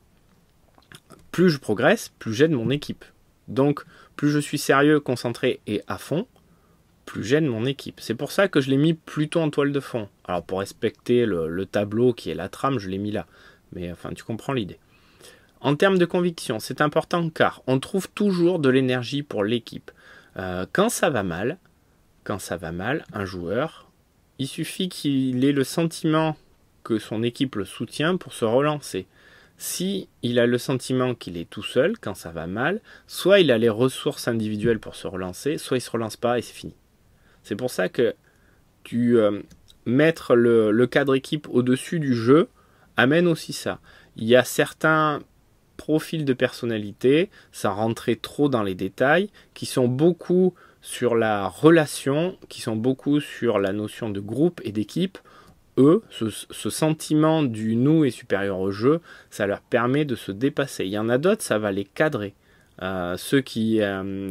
Plus je progresse, plus j'aide mon équipe. Donc, plus je suis sérieux, concentré et à fond, plus j'aide mon équipe. C'est pour ça que je l'ai mis plutôt en toile de fond. Alors, pour respecter le tableau qui est la trame, je l'ai mis là. Mais enfin, tu comprends l'idée. En termes de conviction, c'est important car on trouve toujours de l'énergie pour l'équipe. Quand ça va mal, un joueur, il suffit qu'il ait le sentiment que son équipe le soutient pour se relancer. Si il a le sentiment qu'il est tout seul quand ça va mal, soit il a les ressources individuelles pour se relancer, soit il se relance pas et c'est fini. C'est pour ça que mettre le cadre équipe au-dessus du jeu amène aussi ça. Il y a certains profils de personnalité, sans rentrer trop dans les détails, qui sont beaucoup sur la relation, qui sont beaucoup sur la notion de groupe et d'équipe. Eux, ce sentiment du nous est supérieur au jeu, ça leur permet de se dépasser. Il y en a d'autres, ça va les cadrer. Ceux qui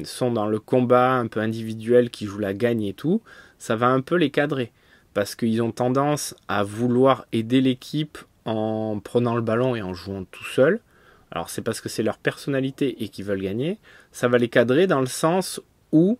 sont dans le combat un peu individuel, qui jouent la gagne et tout, ça va un peu les cadrer. Parce qu'ils ont tendance à vouloir aider l'équipe en prenant le ballon et en jouant tout seul. Alors c'est parce que c'est leur personnalité et qu'ils veulent gagner. Ça va les cadrer dans le sens où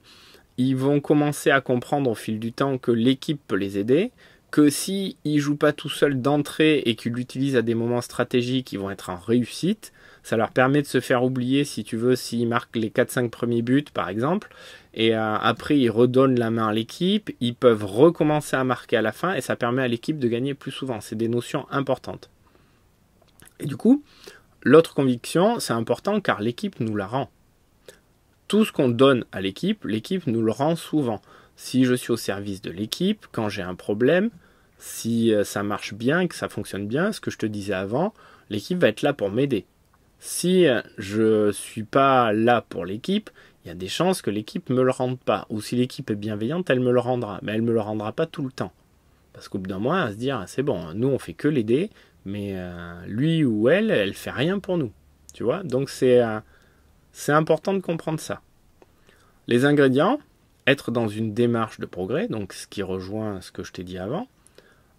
ils vont commencer à comprendre au fil du temps que l'équipe peut les aider, que s'ils ne jouent pas tout seuls d'entrée et qu'ils l'utilisent à des moments stratégiques, ils vont être en réussite. Ça leur permet de se faire oublier, si tu veux, s'ils marquent les 4-5 premiers buts, par exemple. Et après, ils redonnent la main à l'équipe. Ils peuvent recommencer à marquer à la fin et ça permet à l'équipe de gagner plus souvent. C'est des notions importantes. Et du coup, l'autre conviction, c'est important car l'équipe nous la rend. Tout ce qu'on donne à l'équipe nous le rend souvent. Si je suis au service de l'équipe, quand j'ai un problème, si ça marche bien, que ça fonctionne bien, ce que je te disais avant, l'équipe va être là pour m'aider. Si je ne suis pas là pour l'équipe, il y a des chances que l'équipe ne me le rende pas. Ou si l'équipe est bienveillante, elle me le rendra. Mais elle ne me le rendra pas tout le temps. Parce qu'au bout d'un moment, elle va se dire, c'est bon, nous on fait que l'aider, mais lui ou elle fait rien pour nous. Tu vois, donc c'est important de comprendre ça. Les ingrédients, être dans une démarche de progrès, donc ce qui rejoint ce que je t'ai dit avant,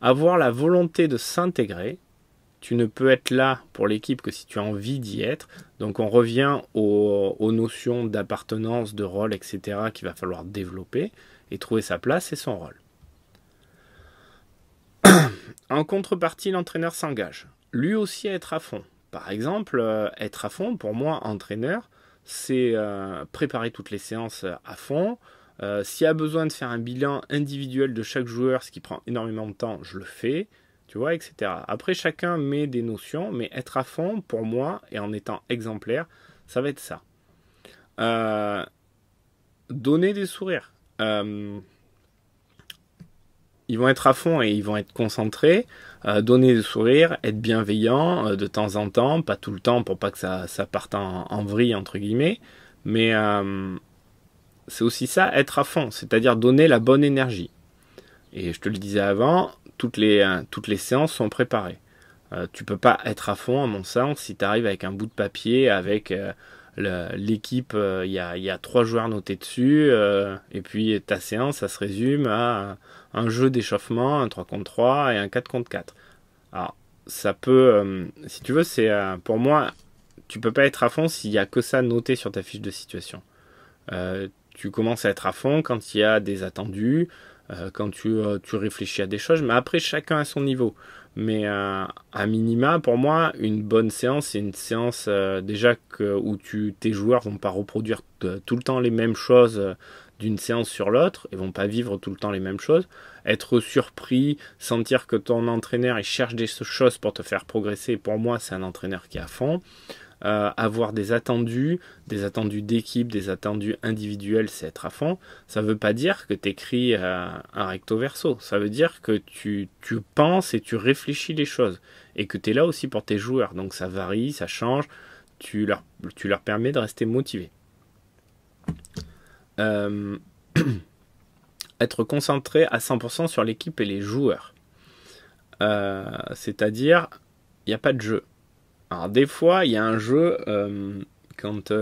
avoir la volonté de s'intégrer. Tu ne peux être là pour l'équipe que si tu as envie d'y être. Donc on revient aux notions d'appartenance, de rôle, etc. qu'il va falloir développer et trouver sa place et son rôle. En contrepartie, l'entraîneur s'engage. Lui aussi à être à fond. Par exemple, être à fond, pour moi, entraîneur, c'est préparer toutes les séances à fond. S'il y a besoin de faire un bilan individuel de chaque joueur, ce qui prend énormément de temps, je le fais. Tu vois, etc. Après, chacun met des notions, mais être à fond, pour moi, et en étant exemplaire, ça va être ça. Donner des sourires. Ils vont être à fond et ils vont être concentrés. Donner des sourires, être bienveillant de temps en temps, pas tout le temps pour pas que ça parte en vrille, entre guillemets. Mais c'est aussi ça, être à fond, c'est-à-dire donner la bonne énergie. Et je te le disais avant, toutes les séances sont préparées. Tu peux pas être à fond, à mon sens, si tu arrives avec un bout de papier, avec l'équipe, il y a 3 joueurs notés dessus, et puis ta séance, ça se résume à un jeu d'échauffement, un 3 contre 3 et un 4 contre 4. Alors, ça peut, si tu veux, c'est pour moi, tu peux pas être à fond s'il y a que ça noté sur ta fiche de situation. Tu commences à être à fond quand il y a des attendus, quand tu réfléchis à des choses, mais après chacun à son niveau. Mais à minima, pour moi, une bonne séance, c'est une séance déjà où tes joueurs vont pas reproduire tout le temps les mêmes choses d'une séance sur l'autre, et vont pas vivre tout le temps les mêmes choses. Être surpris, sentir que ton entraîneur il cherche des choses pour te faire progresser, pour moi, c'est un entraîneur qui est à fond. Avoir des attendus d'équipe, des attendus individuels, c'est être à fond. Ça veut pas dire que tu écris un recto verso. Ça veut dire que tu penses et tu réfléchis les choses. Et que tu es là aussi pour tes joueurs. Donc ça varie, ça change. Tu leur permets de rester motivés. Être concentré à 100% sur l'équipe et les joueurs. C'est-à-dire, il n'y a pas de jeu. Alors des fois, il y a un jeu, quand,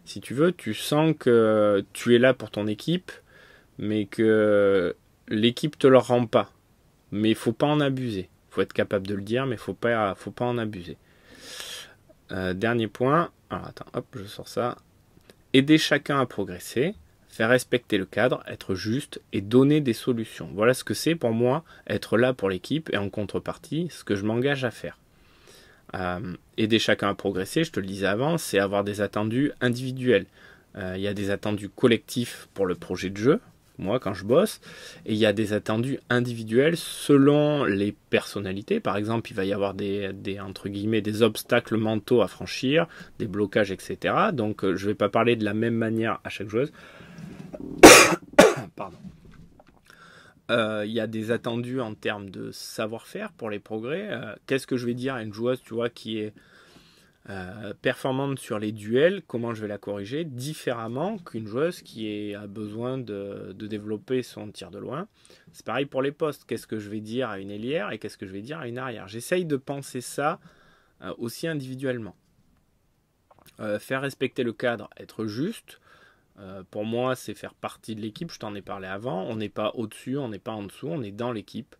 si tu veux, tu sens que tu es là pour ton équipe, mais que l'équipe te le rend pas. Mais il faut pas en abuser. Il faut être capable de le dire, mais faut pas en abuser. Dernier point, alors attends, hop, je sors ça. Aider chacun à progresser, faire respecter le cadre, être juste et donner des solutions. Voilà ce que c'est pour moi, être là pour l'équipe et en contrepartie, ce que je m'engage à faire. Aider chacun à progresser, je te le disais avant, c'est avoir des attendus individuels. Il y a des attendus collectifs pour le projet de jeu, moi quand je bosse, et il y a des attendus individuels selon les personnalités. Par exemple, il va y avoir entre guillemets, des obstacles mentaux à franchir, des blocages, etc. Donc je ne vais pas parler de la même manière à chaque joueuse. Pardon. Il y a des attendus en termes de savoir-faire pour les progrès. Qu'est-ce que je vais dire à une joueuse, tu vois, qui est performante sur les duels, comment je vais la corriger différemment qu'une joueuse qui a besoin de développer son tir de loin. C'est pareil pour les postes. Qu'est-ce que je vais dire à une ailière et qu'est-ce que je vais dire à une arrière. J'essaye de penser ça aussi individuellement. Faire respecter le cadre, être juste. Pour moi, c'est faire partie de l'équipe. Je t'en ai parlé avant. On n'est pas au-dessus, on n'est pas en dessous, on est dans l'équipe.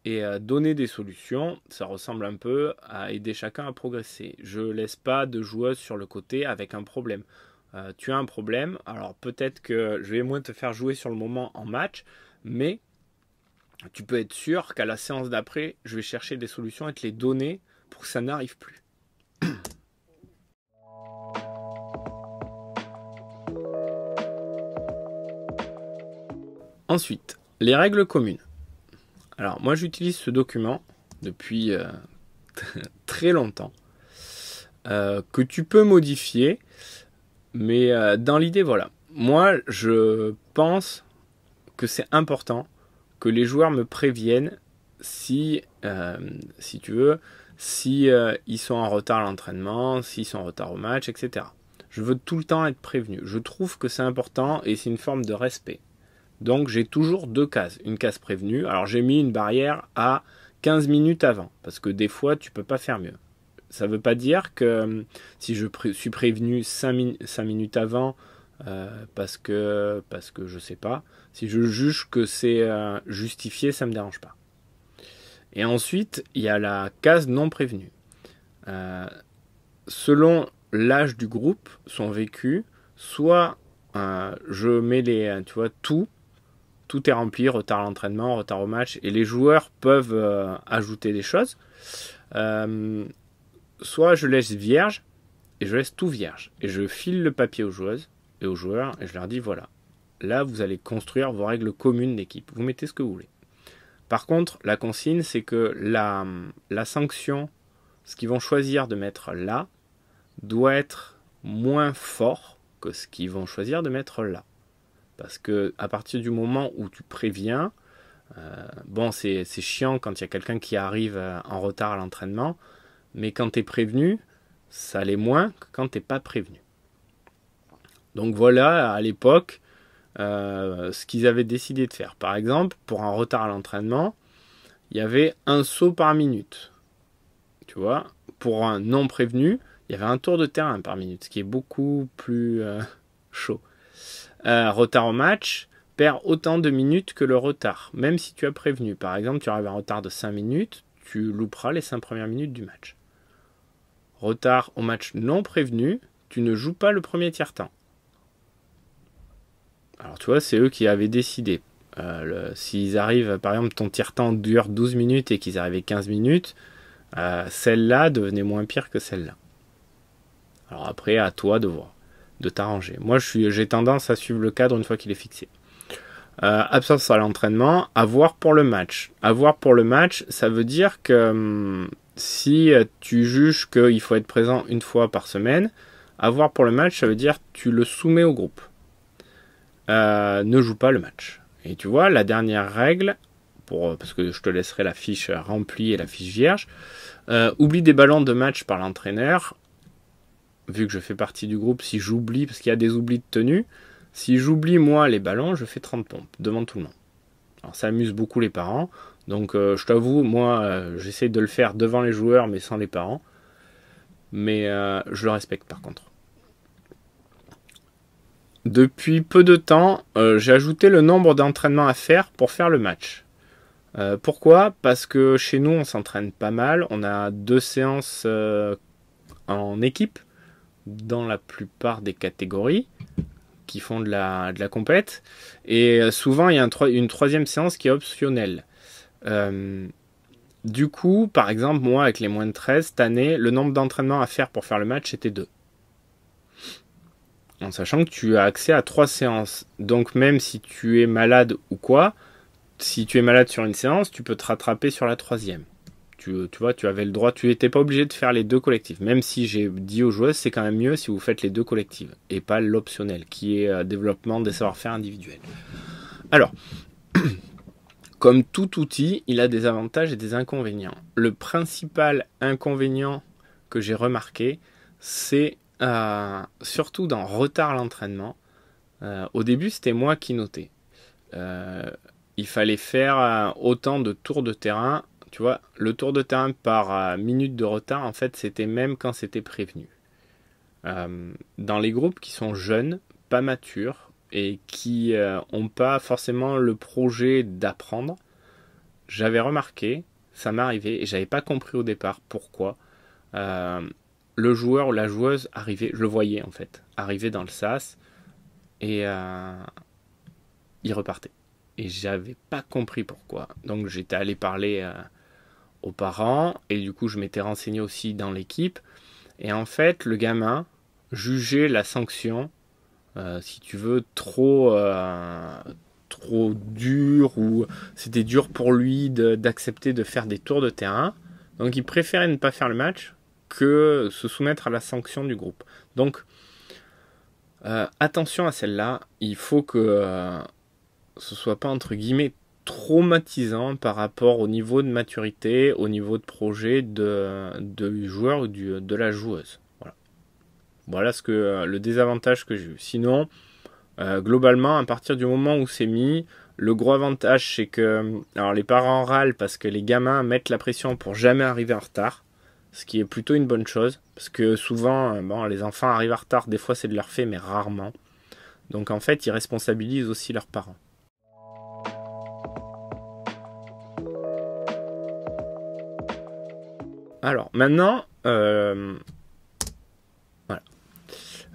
Et donner des solutions, ça ressemble un peu à aider chacun à progresser. Je ne laisse pas de joueuse sur le côté avec un problème. Tu as un problème, alors peut-être que je vais moins te faire jouer sur le moment en match, mais tu peux être sûr qu'à la séance d'après, je vais chercher des solutions et te les donner pour que ça n'arrive plus. Ensuite, les règles communes. Alors, moi, j'utilise ce document depuis très longtemps, que tu peux modifier, mais dans l'idée, voilà. Moi, je pense que c'est important que les joueurs me préviennent si tu veux, si ils sont en retard à l'entraînement, s'ils sont en retard au match, etc. Je veux tout le temps être prévenu. Je trouve que c'est important et c'est une forme de respect. Donc j'ai toujours 2 cases. Une case prévenue. Alors j'ai mis une barrière à 15 minutes avant, parce que des fois, tu peux pas faire mieux. Ça veut pas dire que si je suis prévenu 5 minutes avant, parce que je sais pas, si je juge que c'est justifié, ça me dérange pas. Et ensuite, il y a la case non prévenue. Selon l'âge du groupe, son vécu, soit je mets tu vois, tout est rempli, retard à l'entraînement, retard au match, et les joueurs peuvent ajouter des choses. Soit je laisse vierge, et je laisse tout vierge, et je file le papier aux joueuses et aux joueurs, et je leur dis voilà, là vous allez construire vos règles communes d'équipe, vous mettez ce que vous voulez. Par contre, la consigne, c'est que la sanction, ce qu'ils vont choisir de mettre là, doit être moins fort que ce qu'ils vont choisir de mettre là. Parce que à partir du moment où tu préviens, bon, c'est chiant quand il y a quelqu'un qui arrive en retard à l'entraînement, mais quand tu es prévenu, ça l'est moins que quand tu n'es pas prévenu. Donc voilà, à l'époque, ce qu'ils avaient décidé de faire. Par exemple, pour un retard à l'entraînement, il y avait un saut par minute. Tu vois, pour un non prévenu, il y avait un tour de terrain par minute, ce qui est beaucoup plus chaud. Retard au match perd autant de minutes que le retard, même si tu as prévenu. Par exemple, tu arrives à un retard de 5 minutes, tu louperas les 5 premières minutes du match. Retard au match non prévenu, tu ne joues pas le premier tiers-temps. Alors tu vois, c'est eux qui avaient décidé. S'ils arrivent, par exemple, ton tiers-temps dure 12 minutes et qu'ils arrivaient 15 minutes, celle-là devenait moins pire que celle-là. Alors après, à toi de voir, de t'arranger. Moi, j'ai tendance à suivre le cadre une fois qu'il est fixé. Absence à l'entraînement, avoir pour le match. Avoir pour le match, ça veut dire que si tu juges qu'il faut être présent une fois par semaine, avoir pour le match, ça veut dire que tu le soumets au groupe. Ne joue pas le match. Et tu vois, la dernière règle, parce que je te laisserai la fiche remplie et la fiche vierge, oublie des ballons de match par l'entraîneur. Vu que je fais partie du groupe, si j'oublie, parce qu'il y a des oublis de tenue, si j'oublie moi les ballons, je fais 30 pompes devant tout le monde. Alors ça amuse beaucoup les parents, donc je t'avoue, moi j'essaie de le faire devant les joueurs mais sans les parents, mais je le respecte par contre. Depuis peu de temps, j'ai ajouté le nombre d'entraînements à faire pour faire le match. Pourquoi ? Parce que chez nous on s'entraîne pas mal, on a 2 séances en équipe, dans la plupart des catégories qui font de la compète, et souvent il y a une 3e séance qui est optionnelle. Du coup, par exemple, moi avec les moins de 13, cette année, le nombre d'entraînements à faire pour faire le match était 2. En sachant que tu as accès à 3 séances. Donc même si tu es malade ou quoi, si tu es malade sur une séance, tu peux te rattraper sur la 3e. Tu vois, tu avais le droit, tu n'étais pas obligé de faire les 2 collectives. Même si j'ai dit aux joueuses, c'est quand même mieux si vous faites les 2 collectives et pas l'optionnel, qui est développement des savoir-faire individuels. Alors, comme tout outil, il a des avantages et des inconvénients. Le principal inconvénient que j'ai remarqué, c'est surtout dans retard à l'entraînement. Au début, c'était moi qui notais. Il fallait faire autant de tours de terrain. Tu vois, le tour de terrain par minute de retard, en fait, c'était même quand c'était prévenu. Dans les groupes qui sont jeunes, pas matures, et qui n'ont pas forcément le projet d'apprendre, j'avais remarqué, ça m'arrivait, et j'avais pas compris au départ pourquoi, le joueur ou la joueuse arrivait, je le voyais en fait, arrivait dans le sas, et il repartait. Et j'avais pas compris pourquoi. Donc j'étais allé parler aux parents, et du coup je m'étais renseigné aussi dans l'équipe, et en fait le gamin jugeait la sanction, si tu veux, trop dur, ou c'était dur pour lui d'accepter de faire des tours de terrain, donc il préférait ne pas faire le match que se soumettre à la sanction du groupe. Donc attention à celle-là, il faut que ce soit pas entre guillemets traumatisant par rapport au niveau de maturité, au niveau de projet du joueur ou de la joueuse. Voilà ce que le désavantage que j'ai eu. Sinon, globalement, à partir du moment où c'est mis, Le gros avantage, c'est que alors les parents râlent parce que les gamins mettent la pression pour jamais arriver en retard, ce qui est plutôt une bonne chose, parce que souvent, bon, les enfants arrivent en retard, des fois c'est de leur fait, mais rarement. Donc en fait, ils responsabilisent aussi leurs parents. Alors maintenant, voilà.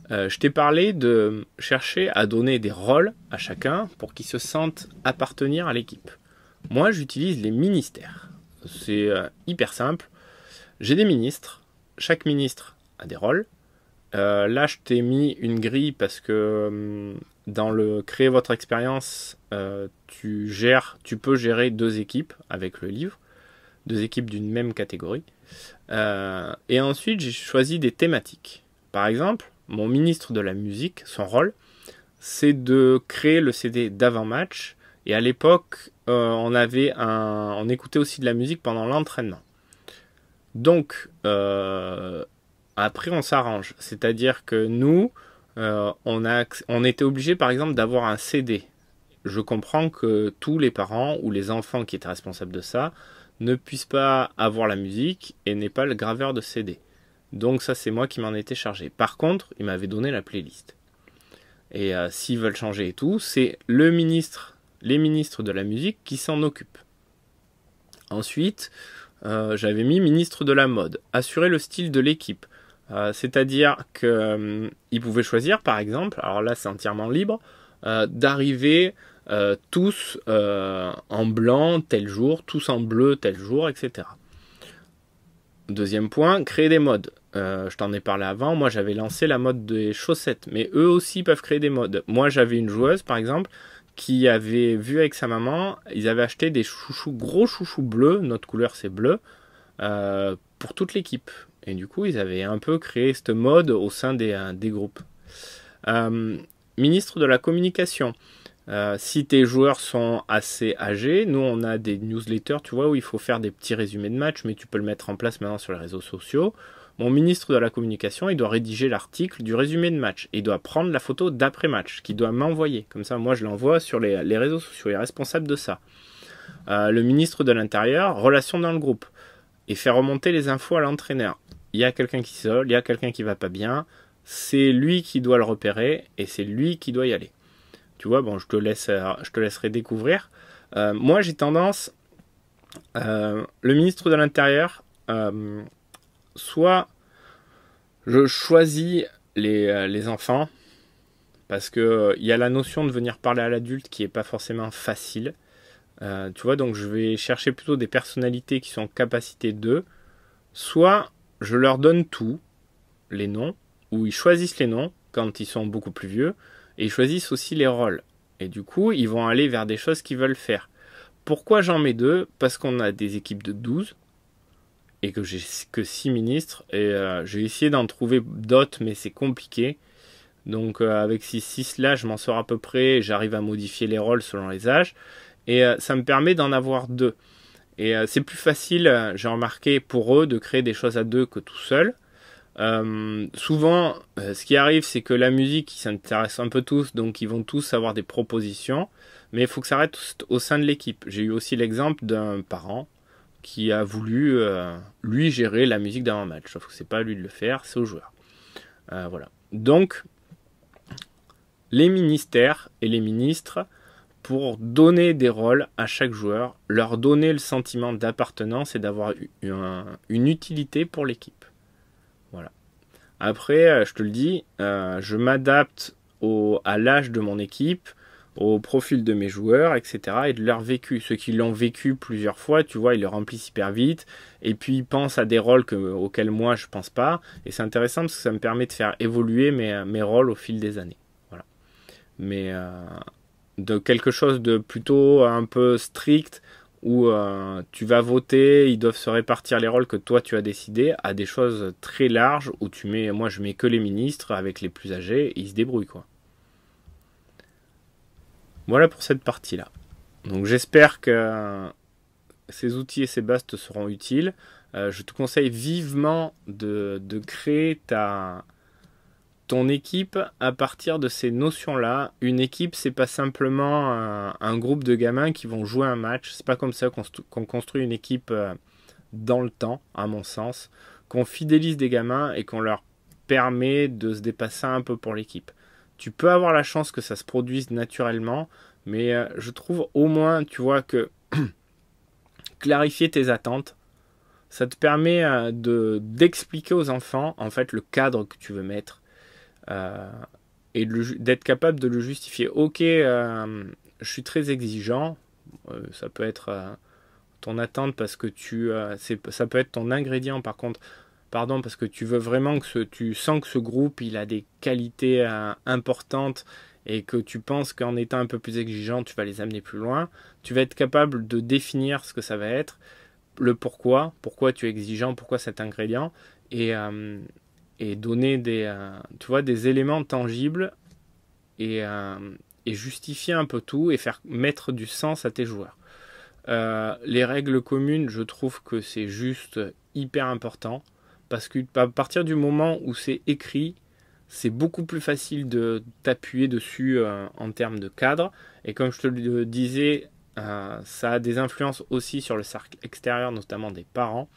Je t'ai parlé de chercher à donner des rôles à chacun pour qu'ils se sentent appartenir à l'équipe. Moi, j'utilise les ministères. C'est hyper simple. J'ai des ministres. Chaque ministre a des rôles. Là, je t'ai mis une grille parce que dans le créer votre expérience, tu peux gérer 2 équipes avec le livre, 2 équipes d'une même catégorie. Et ensuite, j'ai choisi des thématiques. Par exemple, mon ministre de la musique, son rôle, c'est de créer le CD d'avant-match. Et à l'époque, on écoutait aussi de la musique pendant l'entraînement. Donc, après, on s'arrange. C'est-à-dire que nous, on était obligé, par exemple, d'avoir un CD. Je comprends que tous les parents ou les enfants qui étaient responsables de ça ne puissent pas avoir la musique et n'aient pas le graveur de CD. Donc ça, c'est moi qui m'en étais chargé. Par contre, il m'avait donné la playlist. Et s'ils veulent changer et tout, c'est les ministres de la musique qui s'en occupent. Ensuite, j'avais mis ministre de la mode, assurer le style de l'équipe. C'est-à-dire qu'ils pouvaient choisir, par exemple, alors là c'est entièrement libre, d'arriver tous en blanc tel jour, tous en bleu tel jour, etc. Deuxième point, créer des modes. Je t'en ai parlé avant, moi j'avais lancé la mode des chaussettes, mais eux aussi peuvent créer des modes. Moi j'avais une joueuse par exemple qui avait vu avec sa maman, ils avaient acheté des gros chouchous bleus, notre couleur c'est bleu, pour toute l'équipe. Et du coup ils avaient un peu créé cette mode au sein des groupes. Ministre de la communication. Si tes joueurs sont assez âgés, nous on a des newsletters, tu vois, où il faut faire des petits résumés de match, mais tu peux le mettre en place maintenant sur les réseaux sociaux. Mon ministre de la communication, il doit rédiger l'article du résumé de match. Et il doit prendre la photo d'après-match, qu'il doit m'envoyer. Comme ça, moi je l'envoie sur les réseaux sociaux, il est responsable de ça. Le ministre de l'Intérieur, relations dans le groupe. Et faire remonter les infos à l'entraîneur. Il y a quelqu'un qui s'isole, il y a quelqu'un qui va pas bien, c'est lui qui doit le repérer, et c'est lui qui doit y aller. Tu vois, bon, je te laisserai découvrir. Moi, j'ai tendance, le ministre de l'Intérieur, soit je choisis les enfants, parce que il y a la notion de venir parler à l'adulte qui est pas forcément facile. Tu vois, donc je vais chercher plutôt des personnalités qui sont en capacité d'eux. Soit je leur donne tout, les noms, ou ils choisissent les noms quand ils sont beaucoup plus vieux, et ils choisissent aussi les rôles. Et du coup, ils vont aller vers des choses qu'ils veulent faire. Pourquoi j'en mets 2 ? Parce qu'on a des équipes de 12, et que j'ai que 6 ministres, et j'ai essayé d'en trouver d'autres, mais c'est compliqué. Donc avec ces 6 là, je m'en sors à peu près, et j'arrive à modifier les rôles selon les âges, et ça me permet d'en avoir 2. Et c'est plus facile, j'ai remarqué, pour eux de créer des choses à 2 que tout seul. Souvent, ce qui arrive, c'est que la musique, ils s'intéressent un peu tous, donc ils vont tous avoir des propositions, mais il faut que ça reste au sein de l'équipe. J'ai eu aussi l'exemple d'un parent qui a voulu, lui, gérer la musique d'avant-match, sauf que c'est pas à lui de le faire, c'est au joueur. Voilà. Donc, les ministères et les ministres, pour donner des rôles à chaque joueur, leur donner le sentiment d'appartenance et d'avoir une utilité pour l'équipe. Voilà. Après, je te le dis, je m'adapte à l'âge de mon équipe, au profil de mes joueurs, etc. et de leur vécu. Ceux qui l'ont vécu plusieurs fois, tu vois, ils le remplissent hyper vite, et puis ils pensent à des rôles auxquels moi je pense pas, et c'est intéressant parce que ça me permet de faire évoluer mes rôles au fil des années. Voilà. Mais de quelque chose de plutôt un peu strict, où tu vas voter, ils doivent se répartir les rôles que toi tu as décidé, à des choses très larges où moi je mets que les ministres avec les plus âgés et ils se débrouillent quoi. Voilà pour cette partie-là. Donc j'espère que ces outils et ces bases te seront utiles. Je te conseille vivement de créer ton équipe à partir de ces notions-là. Une équipe, c'est pas simplement un groupe de gamins qui vont jouer un match. C'est pas comme ça qu'on construit une équipe dans le temps, à mon sens. Qu'on fidélise des gamins et qu'on leur permet de se dépasser un peu pour l'équipe. Tu peux avoir la chance que ça se produise naturellement, mais je trouve au moins, tu vois, que clarifier tes attentes, ça te permet d'expliquer aux enfants en fait le cadre que tu veux mettre et d'être capable de le justifier. Ok, je suis très exigeant, ça peut être ton attente parce que ça peut être ton ingrédient par contre, pardon, parce que tu veux vraiment tu sens que ce groupe il a des qualités importantes et que tu penses qu'en étant un peu plus exigeant, tu vas les amener plus loin. Tu vas être capable de définir ce que ça va être, le pourquoi tu es exigeant, pourquoi cet ingrédient, et donner des éléments tangibles et justifier un peu tout et faire mettre du sens à tes joueurs. Les règles communes, je trouve que c'est juste hyper important parce qu'à partir du moment où c'est écrit, c'est beaucoup plus facile de t'appuyer dessus en termes de cadre. Et comme je te le disais, ça a des influences aussi sur le cercle extérieur, notamment des parents.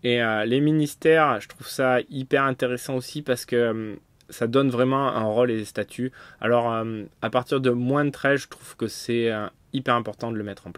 Et les ministères, je trouve ça hyper intéressant aussi parce que ça donne vraiment un rôle et des statuts. Alors, à partir de moins de 13, je trouve que c'est hyper important de le mettre en place.